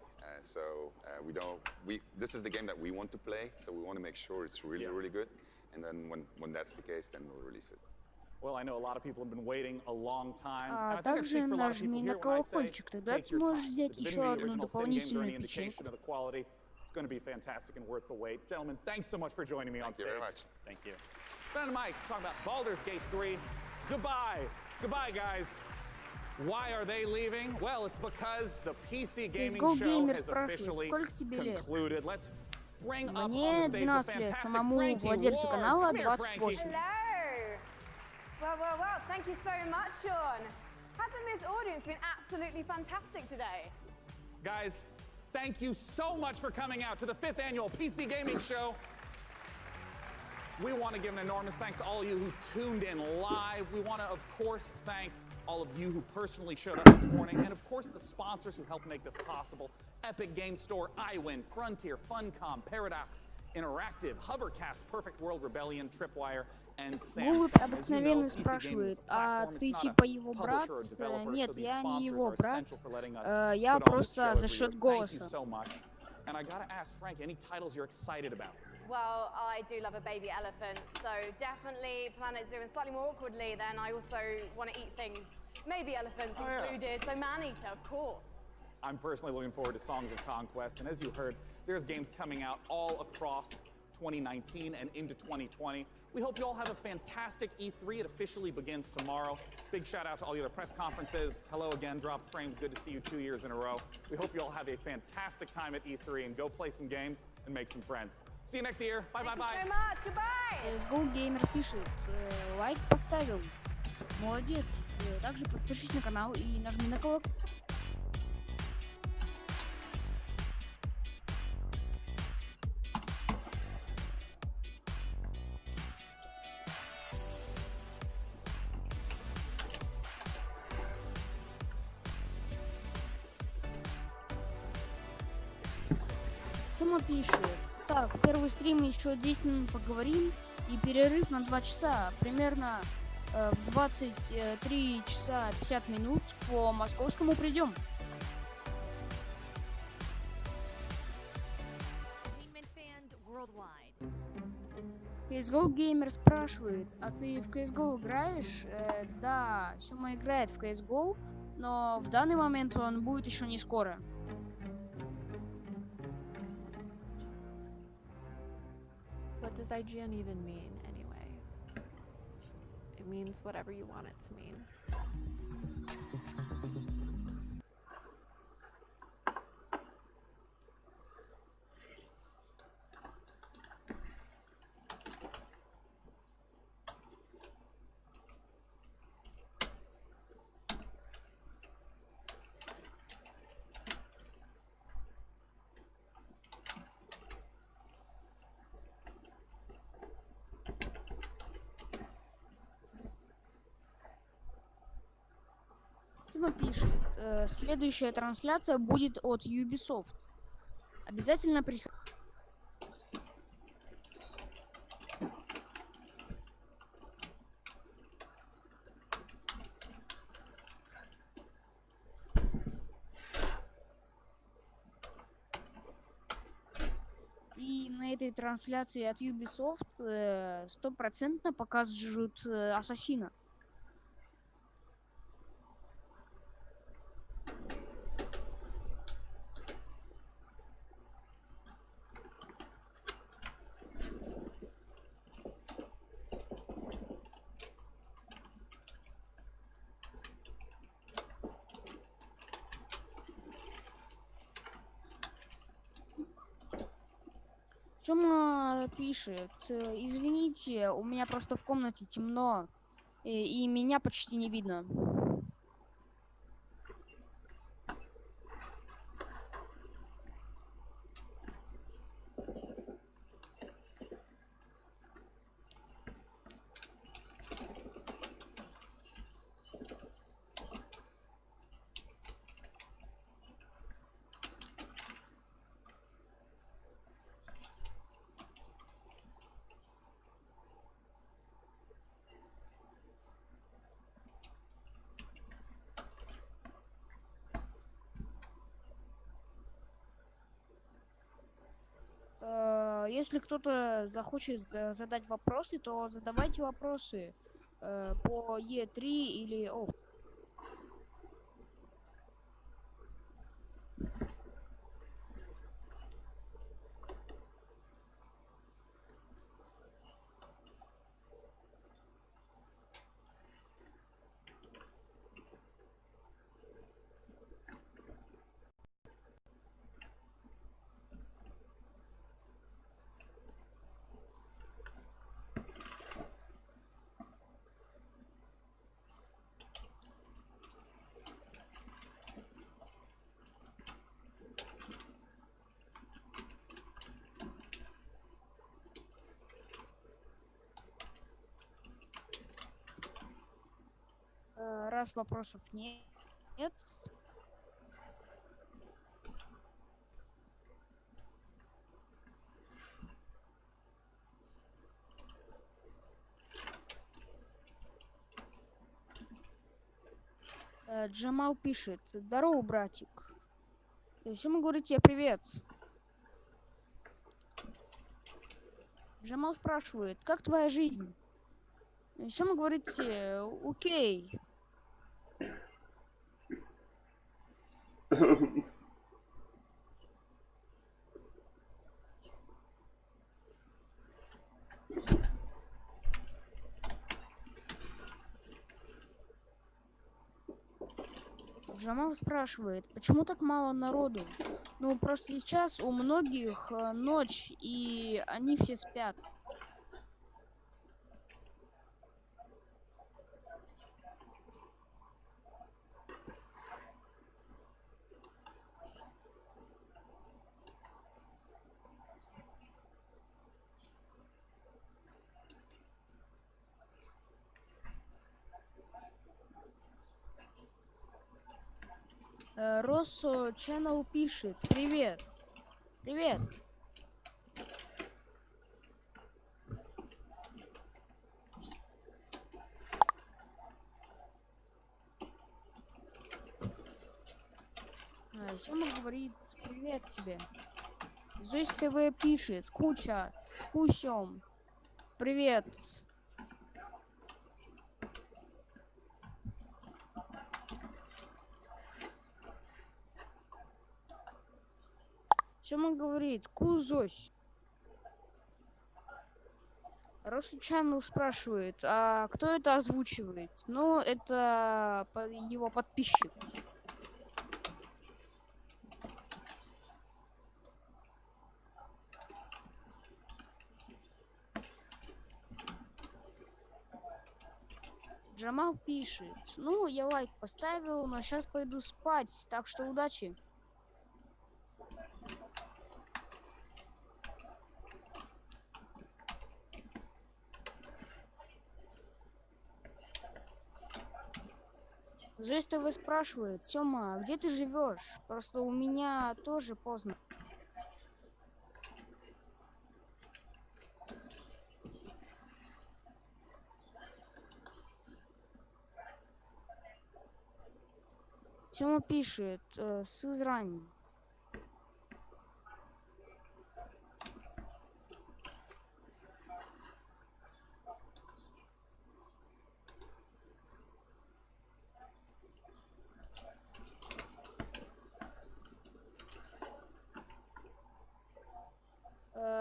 This is the game that we want to play, so we want to make sure it's really, really good. And then when that's the case, then we'll release it. Well, I know a lot of people have been waiting a long time. А также нажми на колокольчик, тогда ты сможешь взять еще одну дополнительную печеньку. It's going to be fantastic and worth the wait. Gentlemen, thanks so much for joining me on stage. Thank you very much. Thank you. Ben and Mike talking about Baldur's Gate 3. Goodbye. Goodbye, guys. Why are they leaving? Well, it's because the PC gaming show has officially concluded. Let's bring up on the stage the fantastic Frankie Ward. Come here, Frankie. Well, thank you so much, Sean. Hasn't this audience been absolutely fantastic today? Guys, thank you so much for coming out to the 5th annual PC Gaming Show. We want to give an enormous thanks to all of you who tuned in live. We want to, of course, thank all of you who personally showed up this morning, and of course the sponsors who helped make this possible. Epic Game Store, iWin, Frontier, Funcom, Paradox, Interactive, Hovercast, Perfect World, Rebellion, Tripwire, and Samsung. Голубь обыкновенно спрашивает, а ты типа его брат? Нет, я не его брат, я просто за счет голоса. And I gotta ask Frank, any titles you're excited about? Well, I do love a baby elephant, so definitely Planet Zoo, and slightly more awkwardly then I also want to eat things, maybe elephants included, so man-eater, of course. I'm personally looking forward to Songs of Conquest, and as you heard, there's games coming out all across 2019 and into 2020. We hope you all have a fantastic E3. It officially begins tomorrow. Big shout out to all the other press conferences. Hello again, Drop Frames. Good to see you 2 years in a row. We hope you all have a fantastic time at E3 and go play some games and make some friends. See you next year. Bye, bye, bye. Thank you so much. Goodbye. CSGO Gamer пишет, лайк поставил. Молодец. Также подпишись на канал и нажми на колокольчик. Сумма пишет, так, первый стрим еще 10 минут поговорим и перерыв на 2 часа, примерно в 23 часа 50 минут по московскому придем. CSGO Gamer спрашивает, а ты в CSGO играешь? Да, Сюма играет в CSGO, но в данный момент он будет еще не скоро. What does IGN even mean, anyway? It means whatever you want it to mean. Дима пишет, следующая трансляция будет от Ubisoft. Обязательно приходите. И на этой трансляции от Ubisoft стопроцентно покажут Ассасина. Тёма пишет, извините, у меня просто в комнате темно, и меня почти не видно. Если кто-то захочет задать вопросы, то задавайте вопросы по Е3 или... Раз вопросов нет. Джамал пишет, здорово, братик. Все мы говорим тебе привет. Джамал спрашивает, как твоя жизнь? Все мы говорите, окей. Джамал спрашивает, почему так мало народу? Ну, просто сейчас у многих ночь, и они все спят. Россо Channel пишет, привет. Привет. Сема говорит, привет тебе. Зойс ТВ пишет, куча, кусем. Привет. Сема говорит, кузось. Росучану спрашивает, а кто это озвучивает? Ну, это его подписчик. Джамал пишет, ну, я лайк поставил, но сейчас пойду спать, так что удачи. Зоя ТВ спрашивает, Сёма, где ты живешь? Просто у меня тоже поздно. Сёма пишет, Сызрань.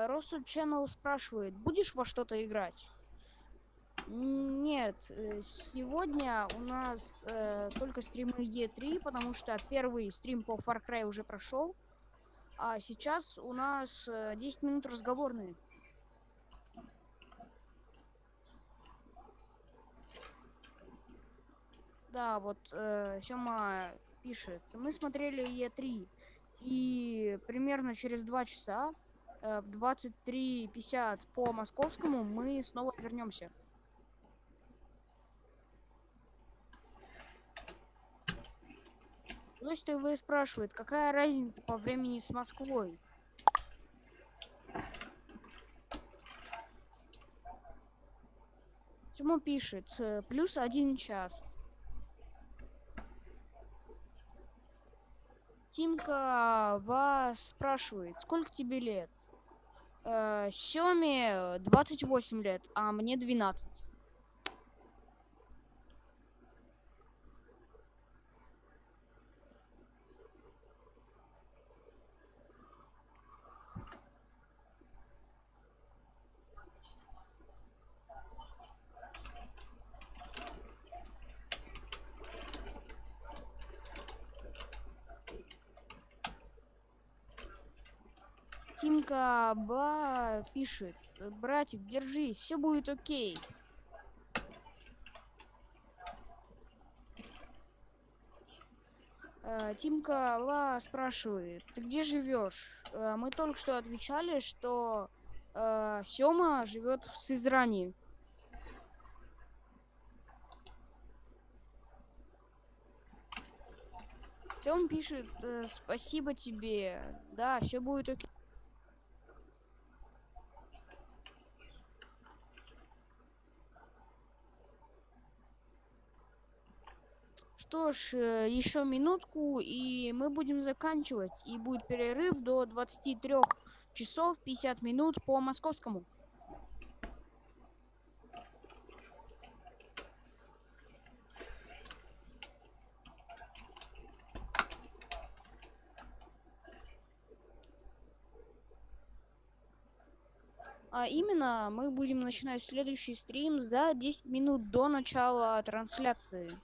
Росу Channel спрашивает, будешь во что-то играть? Нет, сегодня у нас только стримы Е3, потому что первый стрим по Far Cry уже прошел, а сейчас у нас 10 минут разговорные. Да, вот Сёма пишет, мы смотрели Е3, и примерно через 2 часа в 23:50 по московскому мы снова вернемся. То есть ТВ спрашивает, какая разница по времени с Москвой? Тёма пишет, плюс 1 час. Тимка вас спрашивает, сколько тебе лет? Сёме 28 лет, а мне 12. Тимка Ба пишет, братик, держись, все будет окей. Тимка Ла спрашивает, ты где живешь? Мы только что отвечали, что Сёма живет в Сызрани. Сёма пишет, спасибо тебе. Да, все будет окей. Что ж, еще минутку, и мы будем заканчивать. И будет перерыв до 23 часов 50 минут по московскому. А именно, мы будем начинать следующий стрим за 10 минут до начала трансляции.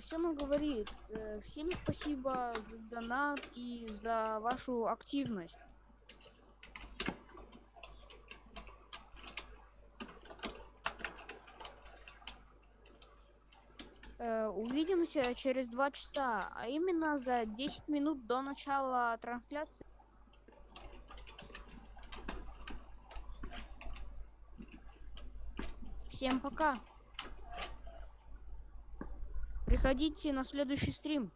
Сёма говорит, всем спасибо за донат и за вашу активность. Увидимся через 2 часа, а именно за 10 минут до начала трансляции. Всем пока. Приходите на следующий стрим.